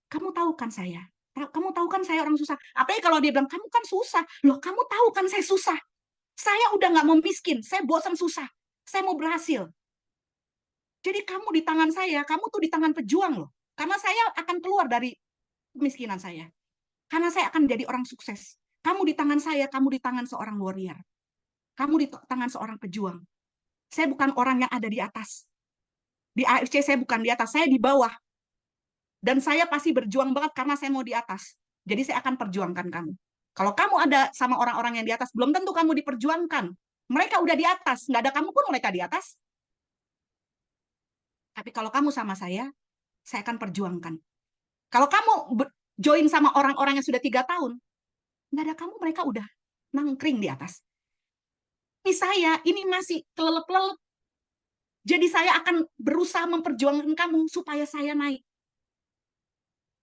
S1: Kamu tahu kan saya? Kamu tahu kan saya orang susah. Apalagi kalau dia bilang, kamu kan susah. Loh, kamu tahu kan saya susah. Saya udah nggak mau miskin. Saya bosan susah. Saya mau berhasil. Jadi kamu di tangan saya, kamu tuh di tangan pejuang loh. Karena saya akan keluar dari kemiskinan saya. Karena saya akan jadi orang sukses. Kamu di tangan saya, kamu di tangan seorang warrior. Kamu di tangan seorang pejuang. Saya bukan orang yang ada di atas. Di AFC saya bukan di atas, saya di bawah. Dan saya pasti berjuang banget karena saya mau di atas. Jadi saya akan perjuangkan kamu. Kalau kamu ada sama orang-orang yang di atas, belum tentu kamu diperjuangkan. Mereka udah di atas, nggak ada kamu pun mereka di atas. Tapi kalau kamu sama saya akan perjuangkan. Kalau kamu join sama orang-orang yang sudah 3 tahun, nggak ada kamu, mereka udah nangkring di atas. Ini saya, ini masih kelelep-lelep. Jadi saya akan berusaha memperjuangkan kamu supaya saya naik.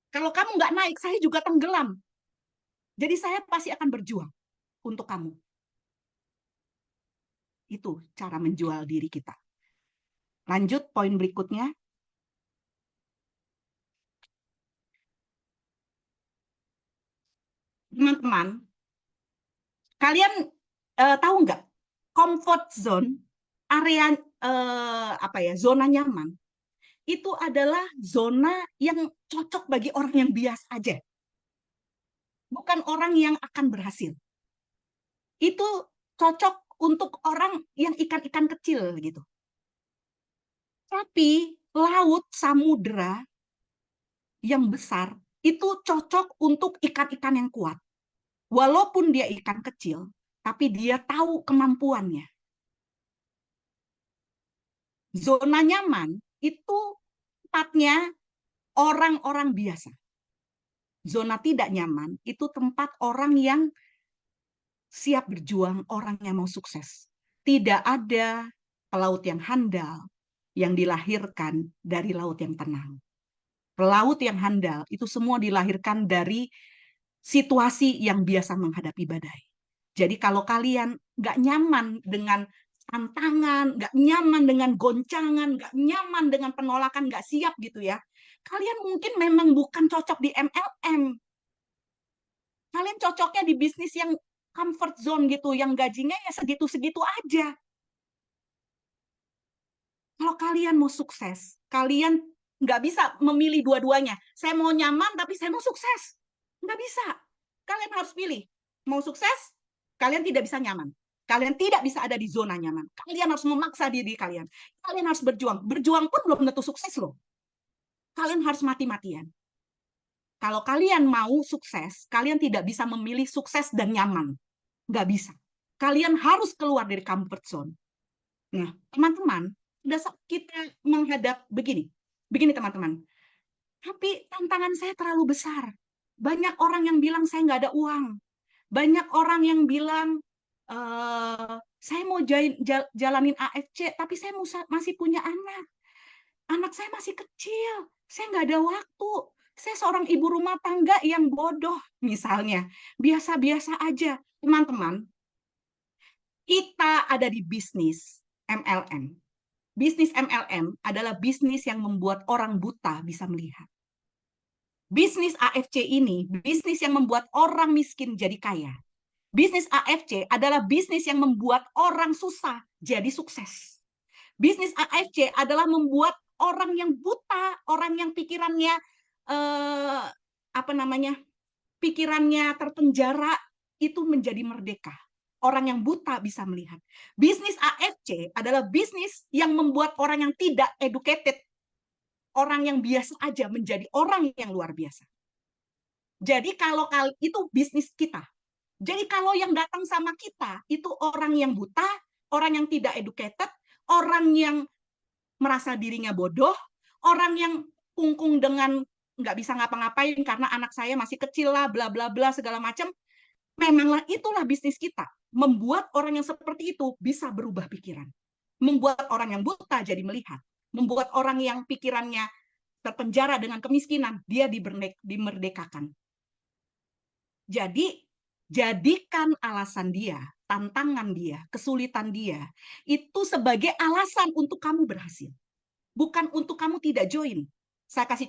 S1: Kalau kamu nggak naik, saya juga tenggelam. Jadi saya pasti akan berjuang untuk kamu. Itu cara menjual diri kita. Lanjut poin berikutnya. Teman-teman, kalian tahu nggak comfort zone, area zona nyaman itu adalah zona yang cocok bagi orang yang biasa aja, bukan orang yang akan berhasil. Itu cocok untuk orang yang ikan-ikan kecil gitu. Tapi laut, samudera yang besar itu cocok untuk ikan-ikan yang kuat. Walaupun dia ikan kecil, tapi dia tahu kemampuannya. Zona nyaman itu tempatnya orang-orang biasa. Zona tidak nyaman itu tempat orang yang siap berjuang, orang yang mau sukses. Tidak ada pelaut yang handal yang dilahirkan dari laut yang tenang. Pelaut yang handal itu semua dilahirkan dari situasi yang biasa menghadapi badai. Jadi kalau kalian nggak nyaman dengan tantangan, nggak nyaman dengan goncangan, nggak nyaman dengan penolakan, nggak siap gitu ya, kalian mungkin memang bukan cocok di MLM. Kalian cocoknya di bisnis yang comfort zone gitu, yang gajinya ya segitu-segitu aja. Kalau kalian mau sukses, kalian nggak bisa memilih dua-duanya. Saya mau nyaman, tapi saya mau sukses. Nggak bisa. Kalian harus pilih. Mau sukses, kalian tidak bisa nyaman. Kalian tidak bisa ada di zona nyaman. Kalian harus memaksa diri kalian. Kalian harus berjuang. Berjuang pun belum tentu sukses loh. Kalian harus mati-matian. Kalau kalian mau sukses, kalian tidak bisa memilih sukses dan nyaman. Nggak bisa. Kalian harus keluar dari comfort zone. Nah, teman-teman, udah kita menghadap begini. Begini, teman-teman. Tapi tantangan saya terlalu besar. Banyak orang yang bilang saya nggak ada uang. Banyak orang yang bilang, saya mau jalanin AFC, tapi saya masih punya anak. Anak saya masih kecil. Saya nggak ada waktu. Saya seorang ibu rumah tangga yang bodoh, misalnya. Biasa-biasa aja. Teman-teman, Kita ada di bisnis MLM. Bisnis MLM adalah bisnis yang membuat orang buta bisa melihat. Bisnis AFC ini bisnis yang membuat orang miskin jadi kaya. Bisnis AFC adalah bisnis yang membuat orang susah jadi sukses. Bisnis AFC adalah membuat orang yang buta, orang yang pikirannya pikirannya terpenjara itu menjadi merdeka. Orang yang buta bisa melihat. Bisnis AFC adalah bisnis yang membuat orang yang tidak educated, orang yang biasa aja menjadi orang yang luar biasa. Jadi kalau itu bisnis kita. Jadi kalau yang datang sama kita itu orang yang buta, orang yang tidak educated, orang yang merasa dirinya bodoh, orang yang kungkung dengan nggak bisa ngapa-ngapain karena anak saya masih kecil lah, bla bla bla segala macam. Memanglah itulah bisnis kita, membuat orang yang seperti itu bisa berubah pikiran, membuat orang yang buta jadi melihat, membuat orang yang pikirannya terpenjara dengan kemiskinan dia dimerdekakan. Jadi jadikan alasan dia, tantangan dia, kesulitan dia itu sebagai alasan untuk kamu berhasil, bukan untuk kamu tidak join. Saya kasih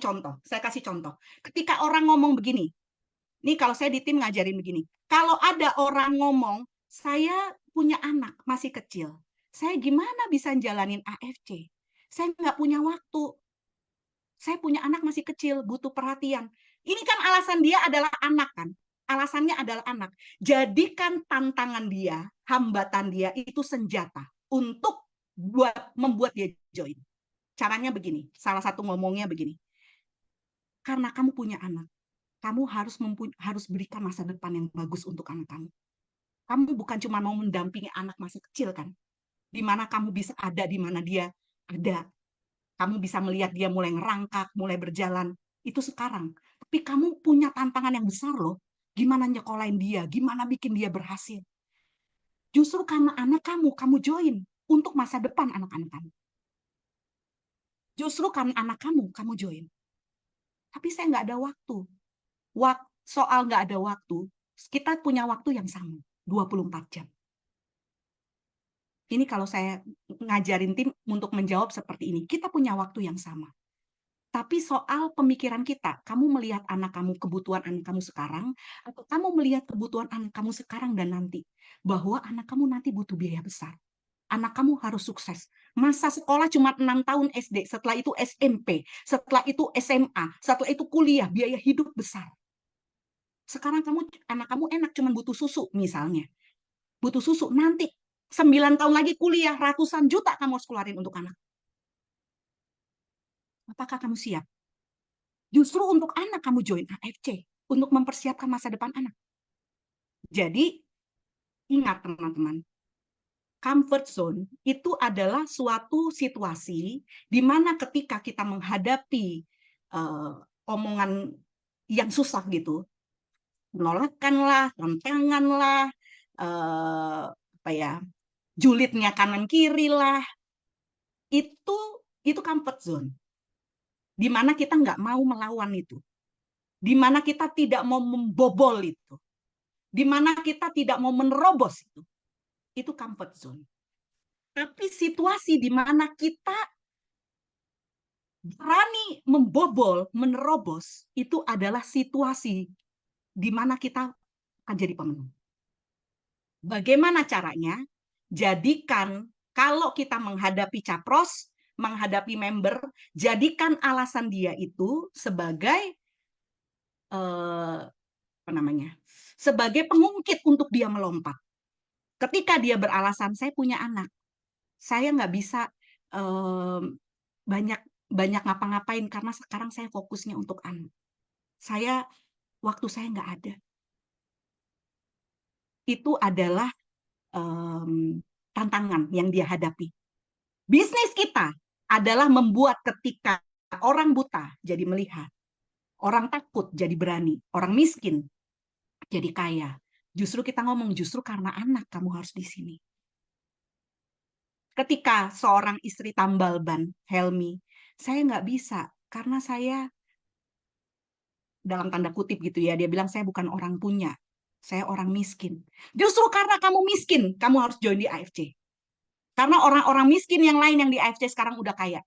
S1: contoh. Ketika orang ngomong begini, nih kalau saya di tim ngajarin begini, kalau ada orang ngomong, saya punya anak masih kecil, saya gimana bisa jalanin AFC? Saya nggak punya waktu. Saya punya anak masih kecil, butuh perhatian. Ini kan alasan dia adalah anak kan? Alasannya adalah anak. Jadikan tantangan dia, hambatan dia itu senjata untuk membuat dia join. Caranya begini, salah satu ngomongnya begini. Karena kamu punya anak, kamu harus berikan masa depan yang bagus untuk anak kamu. Kamu bukan cuma mau mendampingi anak masih kecil kan? Di mana kamu bisa ada, di mana dia ada. Kamu bisa melihat dia mulai ngerangkak, mulai berjalan. Itu sekarang. Tapi kamu punya tantangan yang besar loh. Gimana nyekolahin dia, gimana bikin dia berhasil. Justru karena anak kamu join untuk masa depan anak-anak kamu. Justru karena anak kamu join. Tapi saya nggak ada waktu. Soal nggak ada waktu, kita punya waktu yang sama, 24 jam. Ini kalau saya ngajarin tim untuk menjawab seperti ini, kita punya waktu yang sama. Tapi soal pemikiran kita, kamu melihat anak kamu, kebutuhan anak kamu sekarang, atau kamu melihat kebutuhan anak kamu sekarang dan nanti, bahwa anak kamu nanti butuh biaya besar. Anak kamu harus sukses. Masa sekolah cuma 6 tahun SD, setelah itu SMP, setelah itu SMA, setelah itu kuliah, biaya hidup besar. Sekarang anak kamu enak cuma butuh susu misalnya. Butuh susu, nanti 9 tahun lagi kuliah, ratusan juta kamu harus keluarin untuk anak. Apakah kamu siap? Justru untuk anak kamu join AFC, untuk mempersiapkan masa depan anak. Jadi, ingat teman-teman, comfort zone itu adalah suatu situasi di mana ketika kita menghadapi omongan yang susah gitu, penolakan lah, tantangan lah, julidnya kanan kiri lah, itu comfort zone. Di mana kita nggak mau melawan itu, di mana kita tidak mau membobol itu, di mana kita tidak mau menerobos itu comfort zone. Tapi situasi di mana kita berani membobol, menerobos, itu adalah situasi di mana kita akan jadi pemenang. Bagaimana caranya? Jadikan kalau kita menghadapi capros, menghadapi member, jadikan alasan dia itu sebagai sebagai pengungkit untuk dia melompat. Ketika dia beralasan, saya punya anak, saya nggak bisa banyak ngapa-ngapain karena sekarang saya fokusnya untuk anak. Waktu saya nggak ada. Itu adalah tantangan yang dia hadapi. Bisnis kita adalah membuat ketika orang buta jadi melihat, orang takut jadi berani, orang miskin jadi kaya. Justru kita ngomong, justru karena anak kamu harus di sini. Ketika seorang istri tambal ban, Helmi, saya nggak bisa karena saya, dalam tanda kutip gitu ya, dia bilang saya bukan orang punya. saya orang miskin. Justru karena kamu miskin, kamu harus join di AFC. Karena orang-orang miskin yang lain yang di AFC sekarang udah kaya.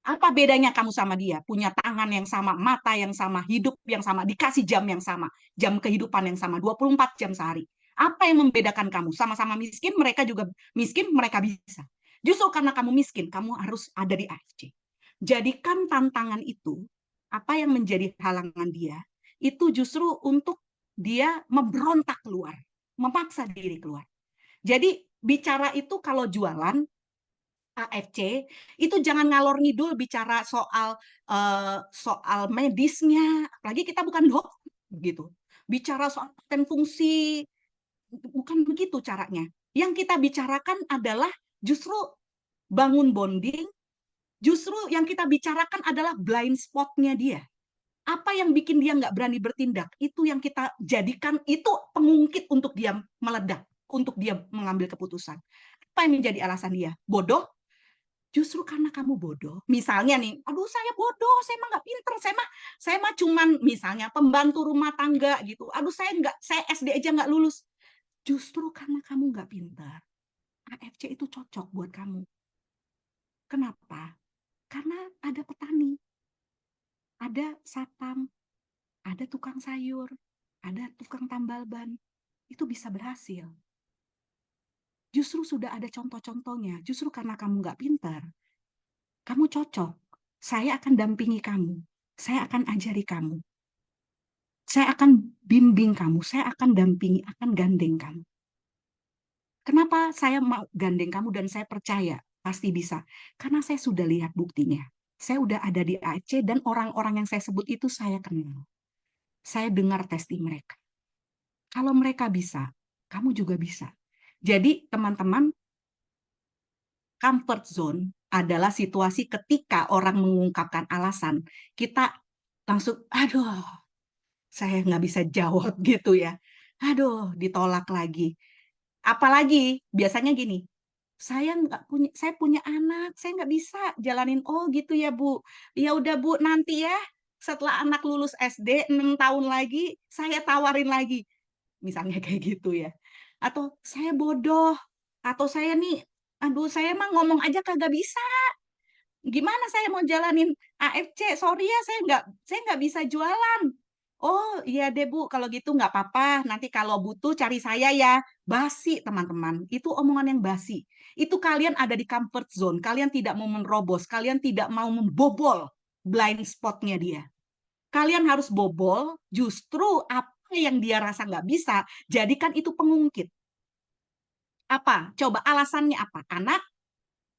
S1: Apa bedanya kamu sama dia? Punya tangan yang sama, mata yang sama, hidup yang sama, dikasih jam yang sama, jam kehidupan yang sama, 24 jam sehari. Apa yang membedakan kamu? Sama-sama miskin, mereka juga miskin, mereka bisa. Justru karena kamu miskin, kamu harus ada di AFC. Jadikan tantangan itu, apa yang menjadi halangan dia, itu justru untuk dia memberontak keluar, memaksa diri keluar. Jadi bicara itu kalau jualan, AFC itu jangan ngalor ngidul bicara soal medisnya, apalagi kita bukan dokter gitu. Bicara soal paten fungsi, bukan begitu caranya. Yang kita bicarakan adalah justru bangun bonding, justru yang kita bicarakan adalah blind spotnya dia. Apa yang bikin dia nggak berani bertindak, itu yang kita jadikan itu pengungkit untuk dia meledak, untuk dia mengambil keputusan. Apa yang menjadi alasan dia? Bodoh. Justru karena kamu bodoh, misalnya nih, aduh saya bodoh, saya mah nggak pinter, saya mah cuman misalnya pembantu rumah tangga gitu, aduh saya SD aja nggak lulus. Justru karena kamu nggak pintar, AFC itu cocok buat kamu. Kenapa? Karena ada petani, ada satpam, ada tukang sayur, ada tukang tambal ban, itu bisa berhasil. Justru sudah ada contoh-contohnya, justru karena kamu nggak pintar, kamu cocok. Saya akan dampingi kamu. Saya akan ajari kamu. Saya akan bimbing kamu. Saya akan dampingi, akan gandeng kamu. Kenapa saya mau gandeng kamu dan saya percaya pasti bisa? Karena saya sudah lihat buktinya. Saya udah ada di AFC dan orang-orang yang saya sebut itu saya kenal. Saya dengar testi mereka. Kalau mereka bisa, kamu juga bisa. Jadi teman-teman, comfort zone adalah situasi ketika orang mengungkapkan alasan, kita langsung, aduh, saya nggak bisa jawab gitu ya. Aduh, ditolak lagi. Apalagi biasanya gini, saya punya anak, saya nggak bisa jalanin. Oh gitu ya Bu. Ya udah Bu, nanti ya setelah anak lulus SD 6 tahun lagi, saya tawarin lagi. Misalnya kayak gitu ya. Atau saya bodoh, atau saya nih, aduh saya mah ngomong aja kagak bisa. Gimana saya mau jalanin AFC? Sorry ya, saya nggak bisa jualan. Oh iya deh Bu, kalau gitu nggak apa-apa. Nanti kalau butuh cari saya ya. Basi teman-teman, itu omongan yang basi. Itu kalian ada di comfort zone. Kalian tidak mau menerobos, kalian tidak mau membobol blind spotnya dia. Kalian harus bobol justru apa yang dia rasa nggak bisa, jadikan itu pengungkit. Apa? Coba alasannya apa? Anak,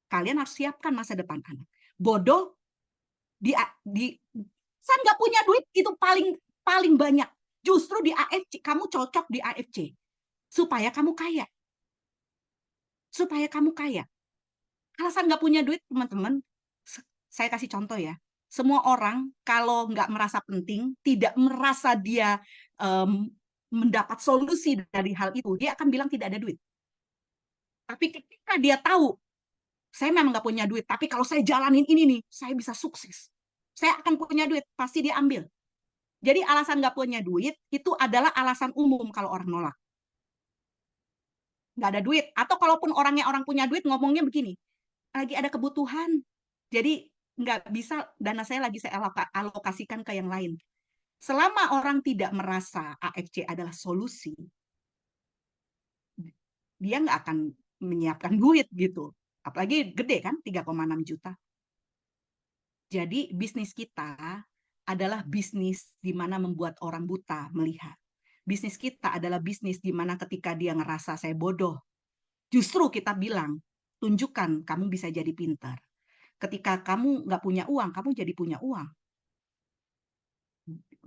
S1: kalian harus siapkan masa depan anak. Bodoh, di saya nggak punya duit itu paling paling banyak. Justru di AFC kamu cocok di AFC supaya kamu kaya. Supaya kamu kaya. Alasan nggak punya duit teman-teman, saya kasih contoh ya. Semua orang kalau nggak merasa penting, tidak merasa dia mendapat solusi dari hal itu, dia akan bilang tidak ada duit. Tapi ketika dia tahu, saya memang nggak punya duit, tapi kalau saya jalanin ini nih, saya bisa sukses. Saya akan punya duit, pasti dia ambil. Jadi alasan nggak punya duit itu adalah alasan umum kalau orang nolak. Nggak ada duit. Atau kalaupun orang punya duit ngomongnya begini, lagi ada kebutuhan. Jadi nggak bisa dana saya lagi saya alokasikan ke yang lain. Selama orang tidak merasa AFC adalah solusi, dia nggak akan menyiapkan duit gitu. Apalagi gede kan, 3,6 juta. Jadi bisnis kita adalah bisnis di mana membuat orang buta melihat. Bisnis kita adalah bisnis di mana ketika dia ngerasa saya bodoh, justru kita bilang, tunjukkan kamu bisa jadi pintar. Ketika kamu nggak punya uang, kamu jadi punya uang.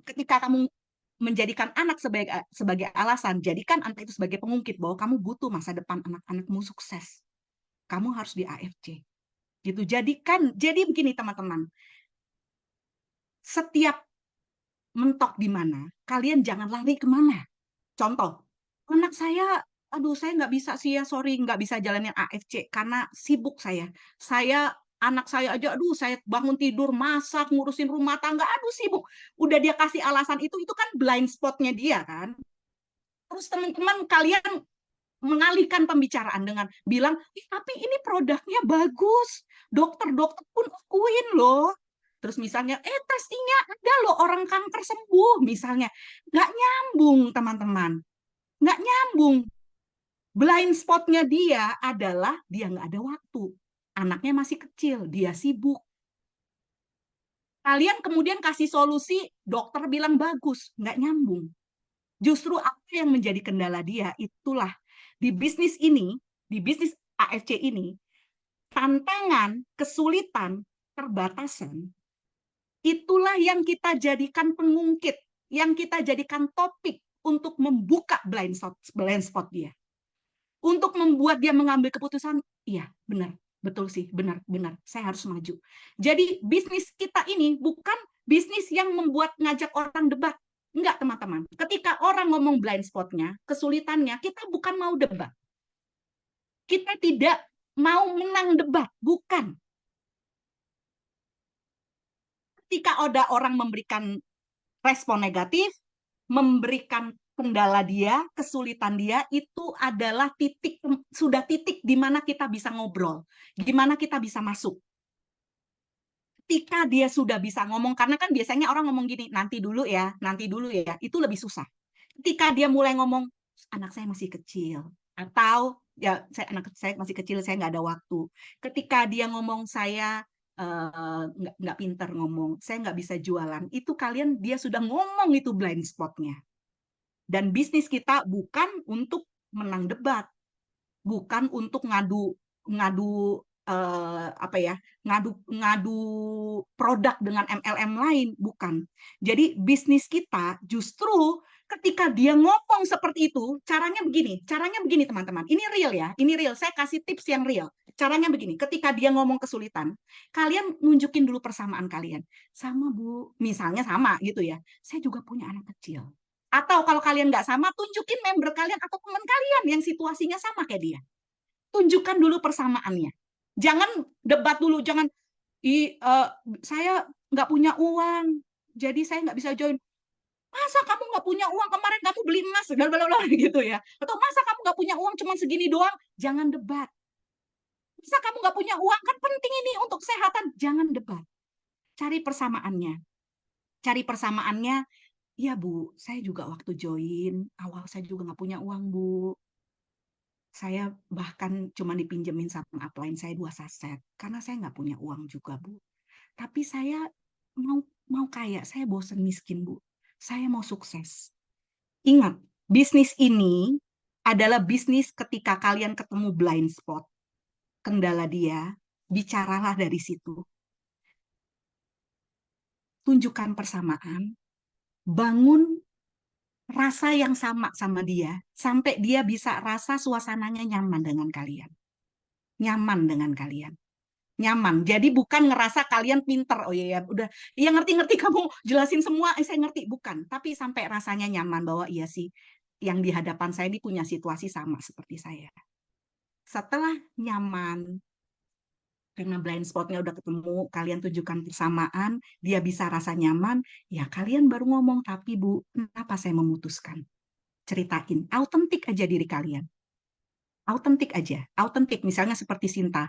S1: Ketika kamu menjadikan anak sebagai alasan, jadikan anak itu sebagai pengungkit bahwa kamu butuh masa depan anak-anakmu sukses. Kamu harus di AFC. Gitu. Jadi begini teman-teman. Setiap mentok di mana, kalian jangan lari kemana. Contoh, anak saya, aduh saya nggak bisa sih ya, sorry nggak bisa jalanin AFC karena sibuk saya. Anak saya aja, aduh saya bangun tidur, masak, ngurusin rumah tangga, aduh sibuk. Udah dia kasih alasan itu kan blind spotnya dia kan. Terus teman-teman kalian mengalihkan pembicaraan dengan bilang, tapi ini produknya bagus, dokter-dokter pun akuin loh. Terus misalnya, testingnya ada loh, orang kanker sembuh misalnya. Nggak nyambung, teman-teman. Nggak nyambung. Blind spotnya dia adalah dia nggak ada waktu. Anaknya masih kecil, dia sibuk. Kalian kemudian kasih solusi, dokter bilang bagus, nggak nyambung. Justru apa yang menjadi kendala dia, itulah di bisnis ini, di bisnis AFC ini, tantangan, kesulitan, keterbatasan, itulah yang kita jadikan pengungkit, yang kita jadikan topik untuk membuka blind spot dia. Untuk membuat dia mengambil keputusan, iya benar, betul sih, benar, saya harus maju. Jadi bisnis kita ini bukan bisnis yang membuat ngajak orang debat. Enggak, teman-teman. Ketika orang ngomong blind spotnya, kesulitannya, kita bukan mau debat. Kita tidak mau menang debat, bukan. Ketika ada orang memberikan respon negatif, memberikan kendala dia, kesulitan dia, itu adalah titik, sudah titik di mana kita bisa ngobrol, gimana kita bisa masuk. Ketika dia sudah bisa ngomong, karena kan biasanya orang ngomong gini, nanti dulu ya, itu lebih susah. Ketika dia mulai ngomong, anak saya masih kecil, atau ya anak saya masih kecil, saya nggak ada waktu. Ketika dia ngomong saya nggak pinter ngomong, saya nggak bisa jualan, itu kalian dia sudah ngomong itu blind spotnya. Dan bisnis kita bukan untuk menang debat, bukan untuk ngadu apa ya, ngadu produk dengan MLM lain, bukan. Jadi bisnis kita justru ketika dia ngomong seperti itu, caranya begini teman-teman. Ini real ya, ini real. Saya kasih tips yang real. Caranya begini, ketika dia ngomong kesulitan, kalian nunjukin dulu persamaan kalian. Sama Bu, misalnya sama gitu ya. Saya juga punya anak kecil. Atau kalau kalian nggak sama, tunjukin member kalian atau teman kalian yang situasinya sama kayak dia. Tunjukkan dulu persamaannya. Jangan debat dulu, jangan saya nggak punya uang, jadi saya nggak bisa join. Masa kamu nggak punya uang, kemarin kamu beli emas, blablabla gitu ya. Atau masa kamu nggak punya uang cuma segini doang, jangan debat. Masa kamu nggak punya uang, kan penting ini untuk kesehatan, jangan debat. Cari persamaannya. Cari persamaannya, ya Bu, saya juga waktu join, awal saya juga nggak punya uang Bu. Saya bahkan cuma dipinjemin sama upline saya 2 saset, karena saya nggak punya uang juga Bu. Tapi saya mau mau kaya, saya bosen miskin Bu. Saya mau sukses. Ingat, bisnis ini adalah bisnis ketika kalian ketemu blind spot, kendala dia, bicaralah dari situ. Tunjukkan persamaan, bangun rasa yang sama dia, sampai dia bisa rasa suasananya nyaman dengan kalian. Nyaman dengan kalian. Nyaman. Jadi bukan ngerasa kalian pinter. Oh iya ya, udah. Iya ngerti-ngerti kamu jelasin semua, saya ngerti. Bukan. Tapi sampai rasanya nyaman bahwa iya sih, yang di hadapan saya ini punya situasi sama seperti saya. Setelah nyaman, karena blind spotnya udah ketemu, kalian tunjukkan persamaan, dia bisa rasa nyaman, ya kalian baru ngomong, tapi Bu, kenapa saya memutuskan? Ceritain, autentik aja diri kalian. Autentik aja, autentik. Misalnya seperti Sinta,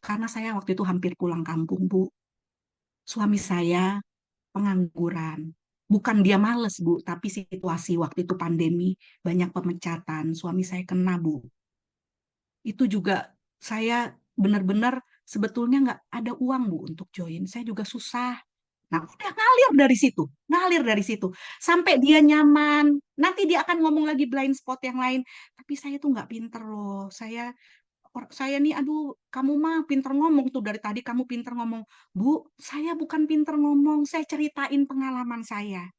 S1: karena saya waktu itu hampir pulang kampung, Bu. Suami saya pengangguran. Bukan dia males, Bu, tapi situasi waktu itu pandemi, banyak pemecatan. Suami saya kena, Bu. Itu juga saya benar-benar sebetulnya nggak ada uang, Bu, untuk join. Saya juga susah. Nah, udah ngalir dari situ. Sampai dia nyaman. Nanti dia akan ngomong lagi blind spot yang lain. Tapi saya tuh nggak pinter loh. Saya nih, aduh, kamu mah pinter ngomong tuh dari tadi kamu pinter ngomong. Bu, saya bukan pinter ngomong, saya ceritain pengalaman saya.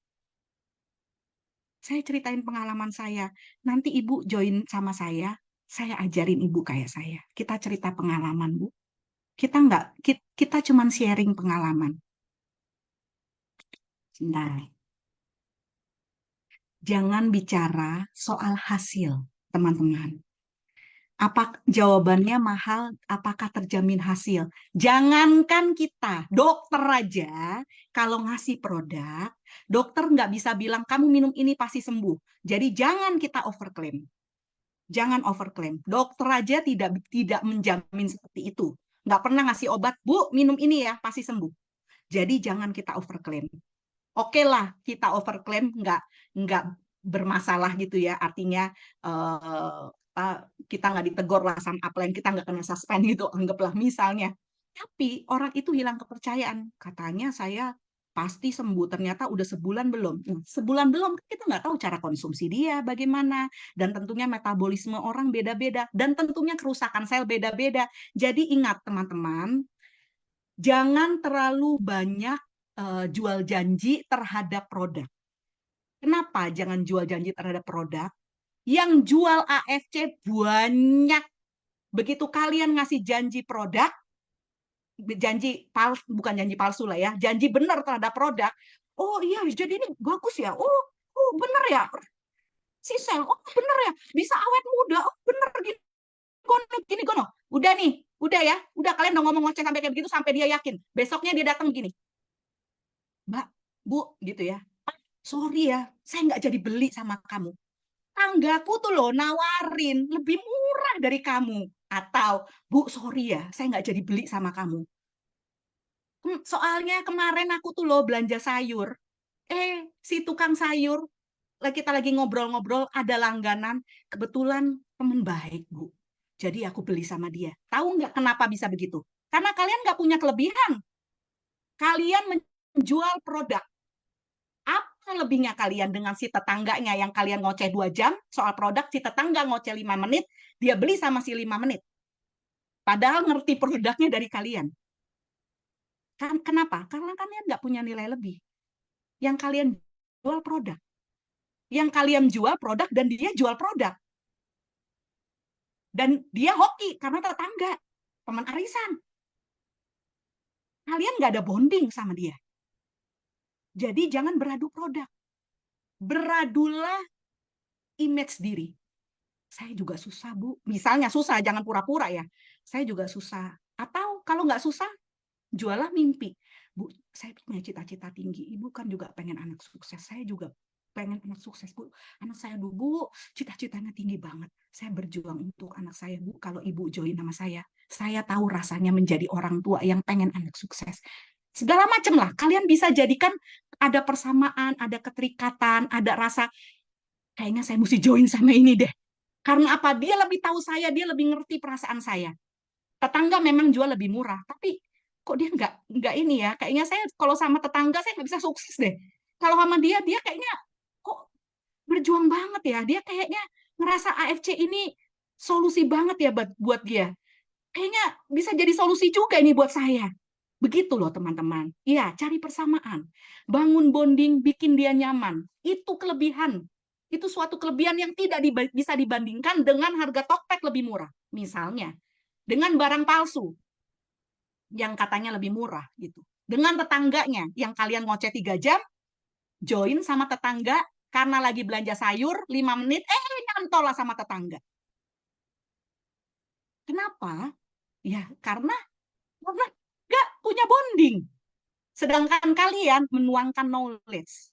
S1: Saya ceritain pengalaman saya. Nanti Ibu join sama saya ajarin Ibu kayak saya. Kita cerita pengalaman, Bu. Kita nggak, kita cuman sharing pengalaman. Nah, jangan bicara soal hasil, teman-teman. Apa jawabannya mahal? Apakah terjamin hasil? Jangankan kita, dokter aja, kalau ngasih produk, dokter nggak bisa bilang kamu minum ini pasti sembuh. Jadi jangan kita overclaim. Jangan overclaim. Dokter aja tidak menjamin seperti itu. Nggak pernah ngasih obat, Bu, minum ini ya, pasti sembuh. Jadi jangan kita overclaim. Oke lah, kita overclaim nggak bermasalah gitu ya. Artinya kita nggak ditegur lah sama upline, kita nggak kena suspend gitu, anggaplah misalnya. Tapi orang itu hilang kepercayaan. Katanya saya pasti sembuh, ternyata udah sebulan belum. Nah, sebulan belum, kita nggak tahu cara konsumsi dia bagaimana. Dan tentunya metabolisme orang beda-beda. Dan tentunya kerusakan sel beda-beda. Jadi ingat teman-teman, jangan terlalu banyak jual janji terhadap produk. Kenapa jangan jual janji terhadap produk? Yang jual AFC banyak. Begitu kalian ngasih janji produk, janji palsu, bukan janji palsu lah ya, janji benar terhadap produk. Oh iya, jadi ini bagus ya. Oh benar ya. Si sel, oh benar ya. Bisa awet muda. Oh benar gini. Gini, gono. Udah nih, udah ya. Udah kalian udah ngomong ngoceh sampai kayak begitu sampai dia yakin. Besoknya dia datang gini. Mbak, Bu, gitu ya. Sorry ya, saya nggak jadi beli sama kamu. Tanggaku tuh loh nawarin lebih murah dari kamu. Atau, Bu, sorry ya, saya nggak jadi beli sama kamu. Soalnya kemarin aku tuh loh belanja sayur. Si tukang sayur, kita lagi ngobrol-ngobrol, ada langganan. Kebetulan temen baik, Bu. Jadi aku beli sama dia. Tahu nggak kenapa bisa begitu? Karena kalian nggak punya kelebihan. Kalian menjual produk. Apa lebihnya kalian dengan si tetangganya yang kalian ngoceh 2 jam soal produk, si tetangga ngoceh 5 menit, dia beli sama si 5 menit. Padahal ngerti produknya dari kalian. Kenapa? Karena kalian nggak punya nilai lebih. Yang kalian jual produk. Yang kalian jual produk dan dia jual produk. Dan dia hoki karena tetangga, teman arisan. Kalian nggak ada bonding sama dia. Jadi jangan beradu produk. Beradulah image diri. Saya juga susah, Bu. Misalnya susah, jangan pura-pura ya. Saya juga susah. Atau kalau nggak susah, jualah mimpi. Bu, saya punya cita-cita tinggi. Ibu kan juga pengen anak sukses. Saya juga pengen anak sukses, Bu. Anak saya dulu, Bu, cita-citanya tinggi banget. Saya berjuang untuk anak saya, Bu. Kalau Ibu join sama saya tahu rasanya menjadi orang tua yang pengen anak sukses. Segala macam lah. Kalian bisa jadikan ada persamaan, ada keterikatan, ada rasa, kayaknya saya mesti join sama ini deh. Karena apa? Dia lebih tahu saya, dia lebih ngerti perasaan saya. Tetangga memang jual lebih murah, tapi kok dia nggak ini ya? Kayaknya saya kalau sama tetangga saya nggak bisa sukses deh. Kalau sama dia kayaknya kok berjuang banget ya. Dia kayaknya ngerasa AFC ini solusi banget ya buat dia. Kayaknya bisa jadi solusi juga ini buat saya. Begitu loh teman-teman. Iya, cari persamaan. Bangun bonding, bikin dia nyaman. Itu kelebihan. Itu suatu kelebihan yang tidak bisa dibandingkan dengan harga Tokped lebih murah. Misalnya, dengan barang palsu yang katanya lebih murah gitu. Dengan tetangganya yang kalian ngoceh 3 jam, join sama tetangga karena lagi belanja sayur 5 menit, nyantol lah sama tetangga. Kenapa? Ya, karena nggak punya bonding. Sedangkan kalian menuangkan knowledge.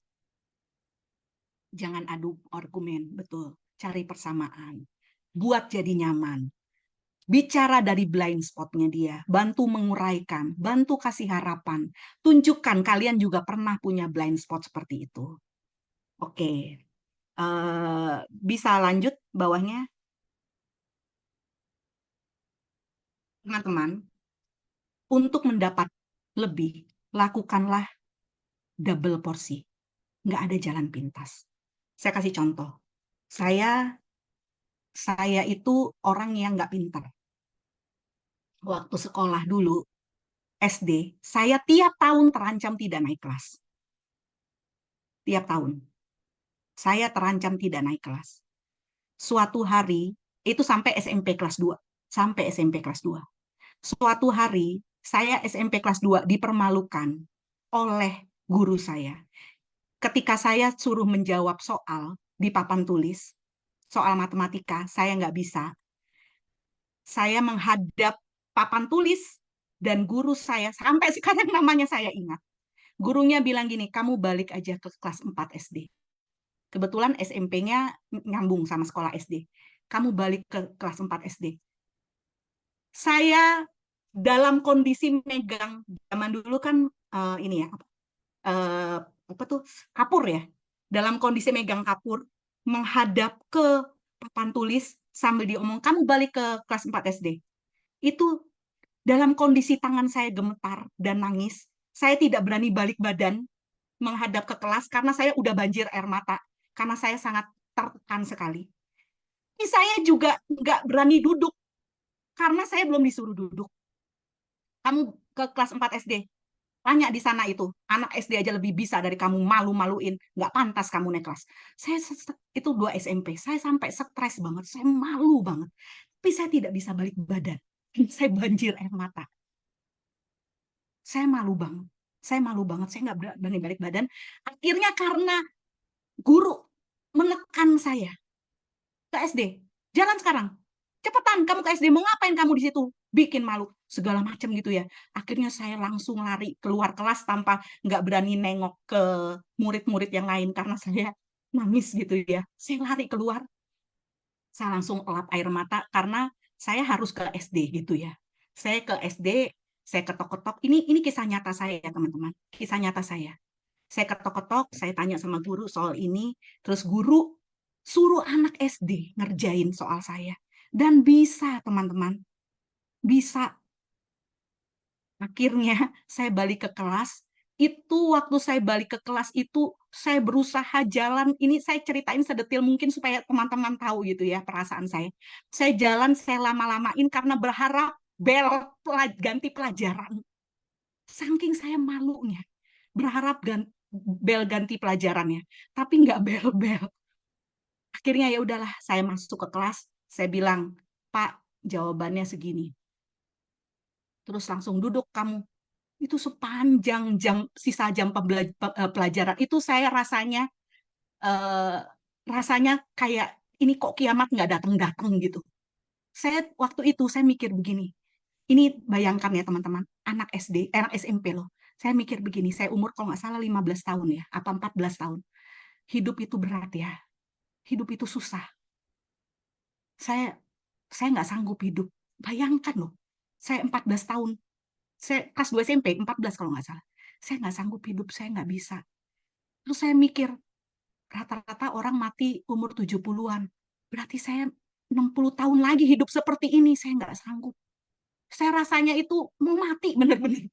S1: Jangan adu argumen, betul. Cari persamaan. Buat jadi nyaman. Bicara dari blind spotnya dia. Bantu menguraikan. Bantu kasih harapan. Tunjukkan kalian juga pernah punya blind spot seperti itu. Oke. Bisa lanjut bawahnya? Teman-teman, untuk mendapat lebih, lakukanlah double porsi. Nggak ada jalan pintas. Saya kasih contoh. Saya itu orang yang nggak pintar. Waktu sekolah dulu, SD, saya tiap tahun terancam tidak naik kelas. Tiap tahun. Saya terancam tidak naik kelas. Suatu hari, itu sampai SMP kelas 2. Sampai SMP kelas 2. Suatu hari, saya SMP kelas 2 dipermalukan oleh guru saya. Ketika saya suruh menjawab soal di papan tulis, soal matematika, saya nggak bisa. Saya menghadap papan tulis dan guru saya, sampai sekarang namanya saya ingat. Gurunya bilang gini, kamu balik aja ke kelas 4 SD. Kebetulan SMP-nya nyambung sama sekolah SD. Kamu balik ke kelas 4 SD. Saya dalam kondisi megang, zaman dulu kan ini ya, apa tuh, kapur ya. Dalam kondisi megang kapur, menghadap ke papan tulis sambil diomong, kamu balik ke kelas 4 SD. Itu dalam kondisi tangan saya gemetar dan nangis. Saya tidak berani balik badan menghadap ke kelas karena saya udah banjir air mata. Karena saya sangat tertekan sekali. Ini saya juga nggak berani duduk karena saya belum disuruh duduk. Kamu ke kelas 4 SD, tanya di sana itu. Anak SD aja lebih bisa dari kamu, malu-maluin. Nggak pantas kamu naik kelas. Saya itu 2 SMP. Saya sampai stres banget. Saya malu banget. Tapi saya tidak bisa balik badan. Saya banjir air mata. Saya malu banget. Saya malu banget. Saya nggak berani balik badan. Akhirnya karena guru menekan saya ke SD. Jalan sekarang. Cepetan kamu ke SD. Mau ngapain kamu di situ? Bikin malu. Segala macam gitu ya. Akhirnya saya langsung lari keluar kelas tanpa nggak berani nengok ke murid-murid yang lain karena saya nangis gitu ya. Saya lari keluar. Saya langsung elap air mata karena saya harus ke SD gitu ya. Saya ke SD, saya ketok-ketok. Ini kisah nyata saya ya teman-teman. Kisah nyata saya. Saya ketok-ketok, saya tanya sama guru soal ini, terus guru suruh anak SD ngerjain soal saya. Dan bisa teman-teman, bisa. Akhirnya saya balik ke kelas, itu waktu saya balik ke kelas itu saya berusaha jalan, ini saya ceritain sedetil mungkin supaya teman-teman tahu gitu ya perasaan saya. Saya jalan, saya lama-lamain karena berharap bel ganti pelajaran. Saking saya malunya, berharap bel ganti pelajarannya, tapi nggak bel-bel. Akhirnya ya udahlah, saya masuk ke kelas, saya bilang, Pak, jawabannya segini. Terus langsung duduk kamu. Itu sepanjang sisa jam pelajaran itu saya eh, rasanya kayak ini kok kiamat nggak datang-datang gitu. Saya waktu itu saya mikir begini. Ini bayangkan ya teman-teman, anak SD, anak SMP loh. Saya mikir begini, saya umur kalau nggak salah 15 tahun ya, apa 14 tahun. Hidup itu berat ya. Hidup itu susah. Saya saya nggak sanggup hidup. Bayangkan loh, saya 14 tahun. Saya kelas 2 SMP, 14 kalau nggak salah. Saya nggak sanggup hidup, saya nggak bisa. Terus saya mikir, rata-rata orang mati umur 70-an. Berarti saya 60 tahun lagi hidup seperti ini, saya nggak sanggup. Saya rasanya itu mau mati bener-bener.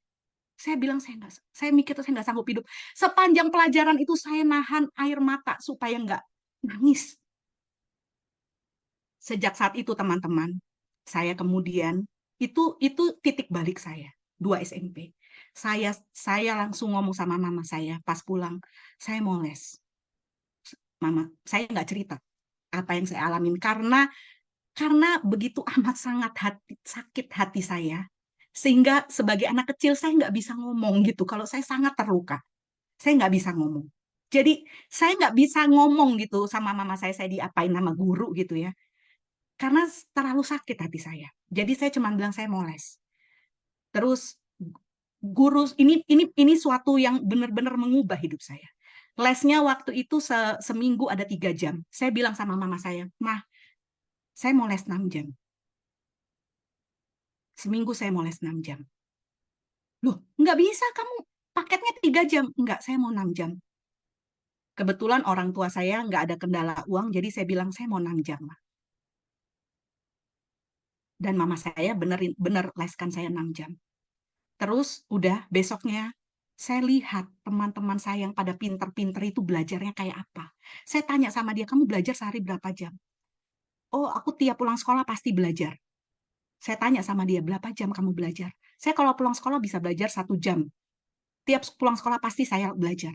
S1: Saya bilang saya mikir saya nggak sanggup hidup. Sepanjang pelajaran itu saya nahan air mata supaya nggak nangis. Sejak saat itu teman-teman, saya kemudian itu titik balik saya 2 SMP. Saya langsung ngomong sama mama saya pas pulang, saya mau les. Mama, saya nggak cerita apa yang saya alamin karena begitu amat sangat sakit hati saya sehingga sebagai anak kecil saya nggak bisa ngomong gitu. Kalau saya sangat terluka, saya nggak bisa ngomong. Jadi saya nggak bisa ngomong gitu sama mama saya diapain sama guru gitu ya. Karena terlalu sakit hati saya. Jadi saya cuma bilang saya mau les. Terus guru ini suatu yang benar-benar mengubah hidup saya. Lesnya waktu itu seminggu ada 3 jam. Saya bilang sama mama saya, Mah, saya mau les 6 jam. Seminggu saya mau les 6 jam. Loh, nggak bisa kamu paketnya 3 jam. Nggak, saya mau 6 jam. Kebetulan orang tua saya nggak ada kendala uang, jadi saya bilang saya mau 6 jam. Mah. Dan mama saya bener leskan saya 6 jam. Terus udah besoknya saya lihat teman-teman saya yang pada pinter-pinter itu belajarnya kayak apa. Saya tanya sama dia, kamu belajar sehari berapa jam? Oh, aku tiap pulang sekolah pasti belajar. Saya tanya sama dia, berapa jam kamu belajar? Saya kalau pulang sekolah bisa belajar 1 jam. Tiap pulang sekolah pasti saya belajar.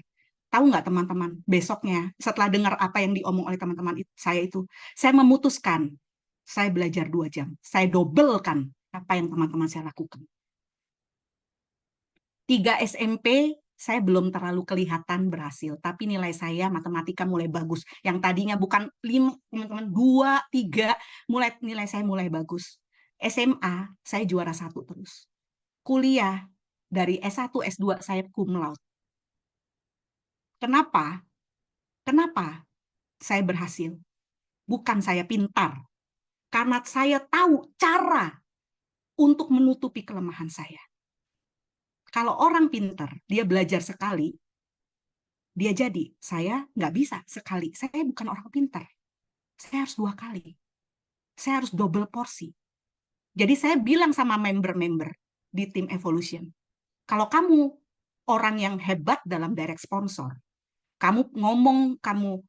S1: Tahu nggak teman-teman, besoknya setelah dengar apa yang diomong oleh teman-teman saya itu, saya memutuskan saya belajar 2 jam. Saya dobelkan apa yang teman-teman saya lakukan. 3 SMP saya belum terlalu kelihatan berhasil, tapi nilai saya matematika mulai bagus. Yang tadinya bukan 5, teman-teman, 2, 3, nilai saya mulai bagus. SMA saya juara 1 terus. Kuliah dari S1, S2 saya cum laude. Kenapa? Kenapa saya berhasil? Bukan saya pintar, karena saya tahu cara untuk menutupi kelemahan saya. Kalau orang pintar, dia belajar sekali, dia jadi. Saya nggak bisa sekali. Saya bukan orang pintar. Saya harus 2 kali. Saya harus double porsi. Jadi saya bilang sama member-member di tim Evolution, kalau kamu orang yang hebat dalam direct sponsor, kamu ngomong, kamu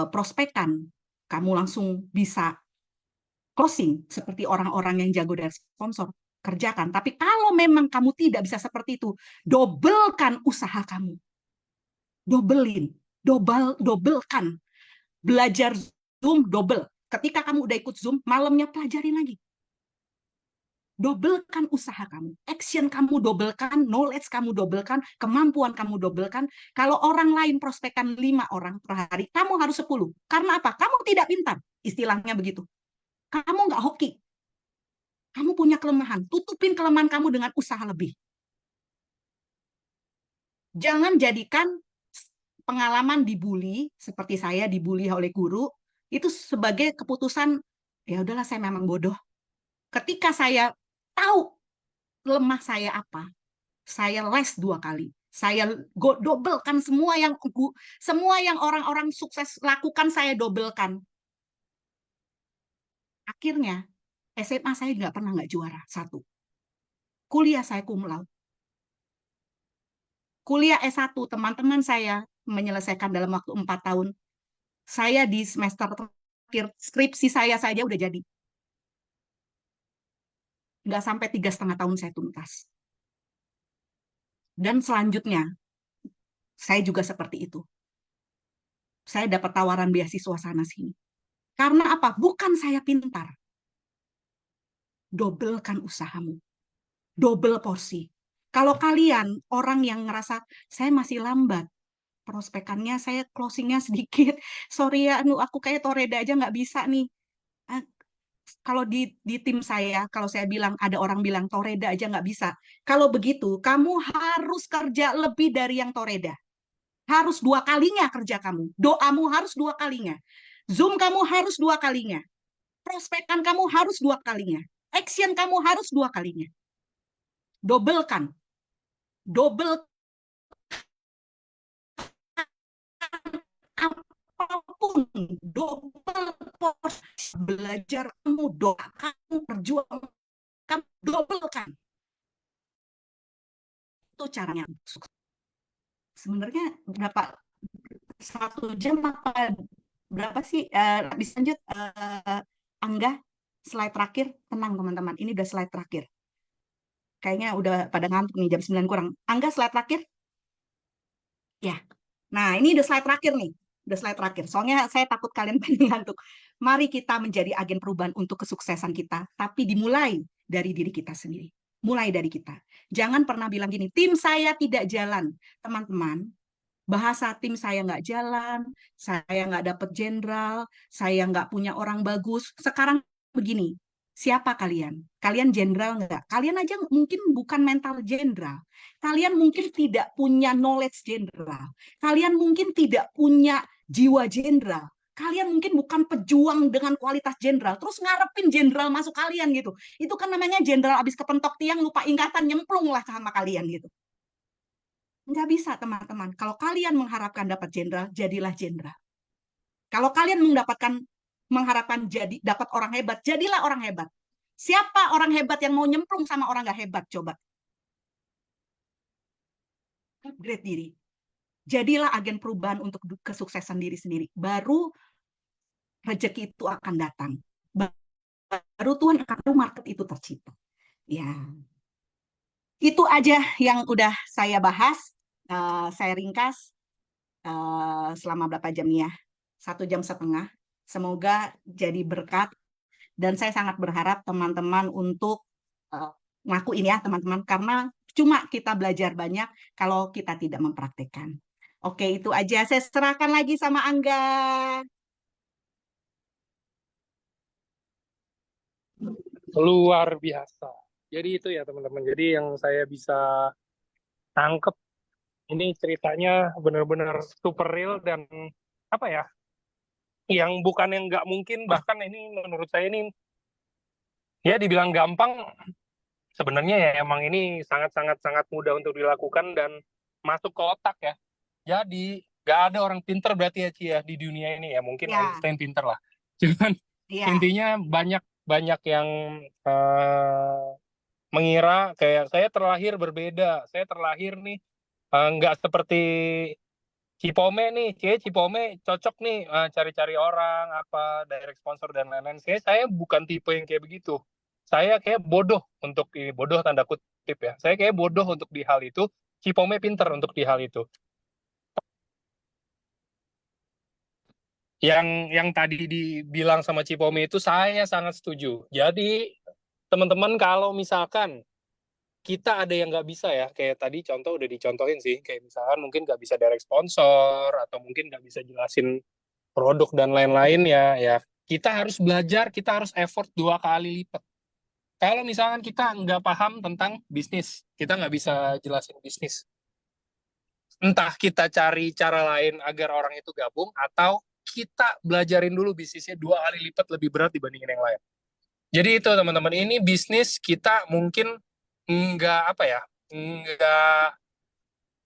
S1: prospekan, kamu langsung bisa closing seperti orang-orang yang jago dari sponsor, kerjakan. Tapi kalau memang kamu tidak bisa seperti itu, dobelkan usaha kamu. Dobelkan. Belajar Zoom, double. Ketika kamu udah ikut Zoom, malamnya pelajarin lagi. Dobelkan usaha kamu, action kamu dobelkan, knowledge kamu dobelkan, kemampuan kamu dobelkan. Kalau orang lain prospekkan 5 orang per hari, kamu harus 10. Karena apa? Kamu tidak pintar, istilahnya begitu. Kamu nggak hoki. Kamu punya kelemahan, tutupin kelemahan kamu dengan usaha lebih. Jangan jadikan pengalaman dibully, seperti saya dibully oleh guru, itu sebagai keputusan, ya udahlah saya memang bodoh. Ketika saya tahu lemah saya apa, saya les 2 kali. Saya dobelkan semua yang orang-orang sukses lakukan, saya dobelkan. Akhirnya SMA saya nggak pernah nggak juara 1. Kuliah saya cum laude. Kuliah S1 teman-teman saya menyelesaikan dalam waktu 4 tahun. Saya di semester terakhir skripsi saya saja udah jadi. Nggak sampai 3,5 tahun saya tuntas. Dan selanjutnya, saya juga seperti itu. Saya dapat tawaran beasiswa sana sini. Karena apa? Bukan saya pintar. Dobelkan usahamu. Double porsi. Kalau kalian orang yang ngerasa saya masih lambat, prospekannya saya closingnya sedikit, sorry ya, aku kayak Toreda aja nggak bisa nih. Kalau di tim saya, kalau saya bilang ada orang bilang Toreda aja nggak bisa. Kalau begitu, kamu harus kerja lebih dari yang Toreda. Harus 2 kalinya kerja kamu. Doamu harus 2 kalinya. Zoom kamu harus 2 kalinya. Prospekan kamu harus 2 kalinya. Action kamu harus 2 kalinya. Dobelkan. Double apapun, double porsi. Belajar kamu, doa kamu, perjuangan kamu, dobelkan. Itu caranya. Sebenarnya berapa, 1 jam apa berapa sih? Bisa lanjut, Angga, slide terakhir. Tenang teman-teman, ini udah slide terakhir. Kayaknya udah pada ngantuk nih, jam 9 kurang. Angga, slide terakhir. Ya. Nah, ini udah slide terakhir nih. Udah slide terakhir. Soalnya saya takut kalian pada ngantuk. Mari kita menjadi agen perubahan untuk kesuksesan kita, tapi dimulai dari diri kita sendiri. Mulai dari kita. Jangan pernah bilang gini, tim saya tidak jalan. Teman-teman, bahasa tim saya nggak jalan, saya nggak dapet jenderal, saya nggak punya orang bagus. Sekarang begini, siapa kalian? Kalian jenderal nggak? Kalian aja mungkin bukan mental jenderal. Kalian mungkin tidak punya knowledge jenderal. Kalian mungkin tidak punya jiwa jenderal. Kalian mungkin bukan pejuang dengan kualitas jenderal. Terus ngarepin jenderal masuk kalian gitu. Itu kan namanya jenderal abis kepentok tiang, lupa ingatan, nyemplung lah sama kalian gitu. Nggak bisa, teman-teman. Kalau kalian mengharapkan dapat jenderal, jadilah jenderal. Kalau kalian mengharapkan dapat orang hebat, jadilah orang hebat. Siapa orang hebat yang mau nyemplung sama orang nggak hebat? Coba. Upgrade diri. Jadilah agen perubahan untuk kesuksesan diri sendiri. Baru rezeki itu akan datang. Baru Tuhan akan tahu market itu tercipta. Ya. Itu aja yang udah saya bahas. Saya ringkas. Selama berapa jam ya? 1,5 jam. Semoga jadi berkat. Dan saya sangat berharap teman-teman untuk ngakuin ya teman-teman. Karena cuma kita belajar banyak kalau kita tidak mempraktekkan. Oke, itu aja. Saya serahkan lagi sama Angga.
S2: luar biasa. Jadi itu ya teman-teman. Jadi yang saya bisa tangkep ini ceritanya benar-benar super real dan apa ya? Yang bukan yang nggak mungkin, bahkan ini menurut saya ini ya dibilang gampang, sebenarnya ya emang ini sangat mudah untuk dilakukan dan masuk ke otak ya. Jadi nggak ada orang pinter berarti ya Ci ya di dunia ini ya, mungkin
S1: Ya,
S2: Einstein pinter lah. Cuman
S1: ya.
S2: intinya banyak banyak yang mengira kayak saya terlahir berbeda, saya terlahir nih nggak seperti Cipome nih, Cipome cocok nih cari-cari orang apa direct sponsor dan lain-lain. Saya bukan tipe yang kayak begitu. Saya kayak bodoh untuk ini, bodoh tanda kutip ya. Saya kayak bodoh untuk di hal itu. Cipome pinter untuk di hal itu. Yang tadi dibilang sama Cipome itu saya sangat setuju. Jadi teman-teman kalau misalkan kita ada yang nggak bisa ya, kayak tadi contoh udah dicontohin sih, kayak misalkan mungkin nggak bisa direct sponsor atau mungkin nggak bisa jelasin produk dan lain-lain ya kita harus belajar, kita harus effort 2 kali lipat. Kalau misalkan kita nggak paham tentang bisnis, kita nggak bisa jelasin bisnis. Entah kita cari cara lain agar orang itu gabung, atau kita belajarin dulu bisnisnya 2 kali lipat lebih berat dibandingin yang lain. Jadi itu teman-teman, ini bisnis kita mungkin nggak apa ya, nggak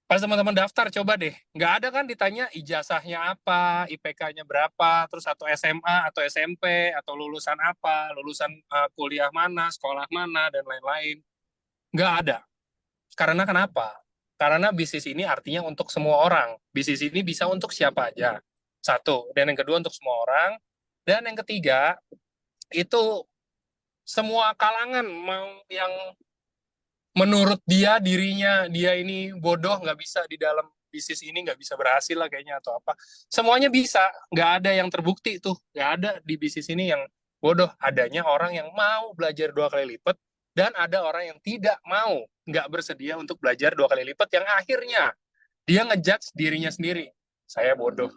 S2: pas teman-teman daftar coba deh, nggak ada kan ditanya ijazahnya apa, IPK-nya berapa, terus atau SMA atau SMP atau lulusan apa, lulusan kuliah mana, sekolah mana dan lain-lain. Nggak ada. Karena kenapa? Karena bisnis ini artinya untuk semua orang. Bisnis ini bisa untuk siapa aja. Satu. Dan yang kedua untuk semua orang. Dan yang ketiga, itu semua kalangan, mau yang menurut dirinya dia ini bodoh, nggak bisa di dalam bisnis ini, nggak bisa berhasil lah kayaknya atau apa, semuanya bisa. Nggak ada yang terbukti tuh, nggak ada di bisnis ini yang bodoh. Adanya orang yang mau belajar 2 kali lipat dan ada orang yang tidak mau, nggak bersedia untuk belajar 2 kali lipat, yang akhirnya dia ngejudge dirinya sendiri. Saya bodoh,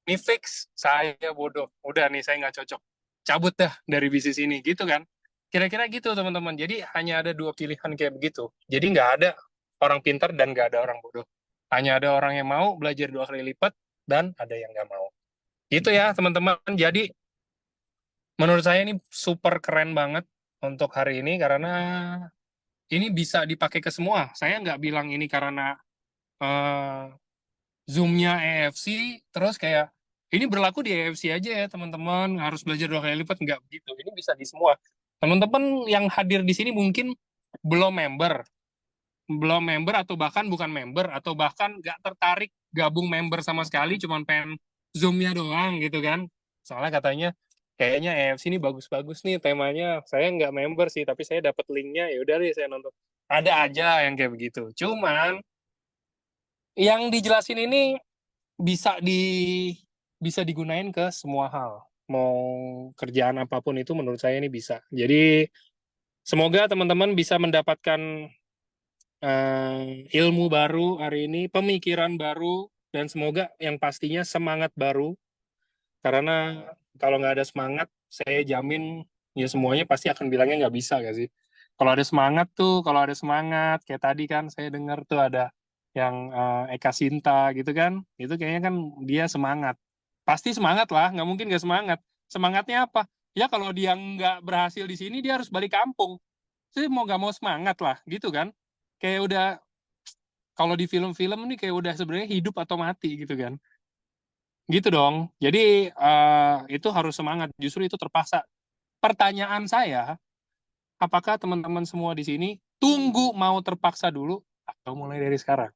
S2: ini fix saya bodoh, udah nih saya nggak cocok, cabut dah dari bisnis ini, gitu kan. Kira-kira gitu teman-teman. Jadi hanya ada 2 pilihan kayak begitu. Jadi nggak ada orang pintar dan nggak ada orang bodoh. Hanya ada orang yang mau belajar 2 kali lipat dan ada yang nggak mau. Gitu ya teman-teman. Jadi menurut saya ini super keren banget untuk hari ini karena ini bisa dipakai ke semua. Saya nggak bilang ini karena eh, Zoom-nya EFC, terus kayak ini berlaku di EFC aja ya teman-teman, harus belajar 2 kali lipat, nggak begitu. Ini bisa di semua. Teman-teman yang hadir di sini mungkin belum member, belum member atau bahkan bukan member, atau bahkan nggak tertarik gabung member sama sekali, cuma pengen Zoom-nya doang gitu kan. Soalnya katanya kayaknya EFC ini bagus-bagus nih temanya. Saya nggak member sih, tapi saya dapat linknya, ya udah deh saya nonton. Ada aja yang kayak begitu. Cuman yang dijelasin ini bisa bisa digunain ke semua hal. Mau kerjaan apapun itu menurut saya ini bisa. Jadi semoga teman-teman bisa mendapatkan ilmu baru hari ini, pemikiran baru, dan semoga yang pastinya semangat baru. Karena kalau nggak ada semangat, saya jamin ya semuanya pasti akan bilangnya nggak bisa, gak sih? Kalau ada semangat tuh, kalau ada semangat, kayak tadi kan saya dengar tuh ada yang Eka Sinta gitu kan, itu kayaknya kan dia semangat. Pasti semangat lah, nggak mungkin nggak semangat. Semangatnya apa? Ya kalau dia nggak berhasil di sini, dia harus balik kampung. Saya mau nggak mau semangat lah, gitu kan? Kayak udah, kalau di film-film ini kayak udah sebenarnya hidup atau mati gitu kan. Gitu dong. Jadi itu harus semangat. Justru itu terpaksa. Pertanyaan saya, apakah teman-teman semua di sini tunggu mau terpaksa dulu atau mulai dari sekarang?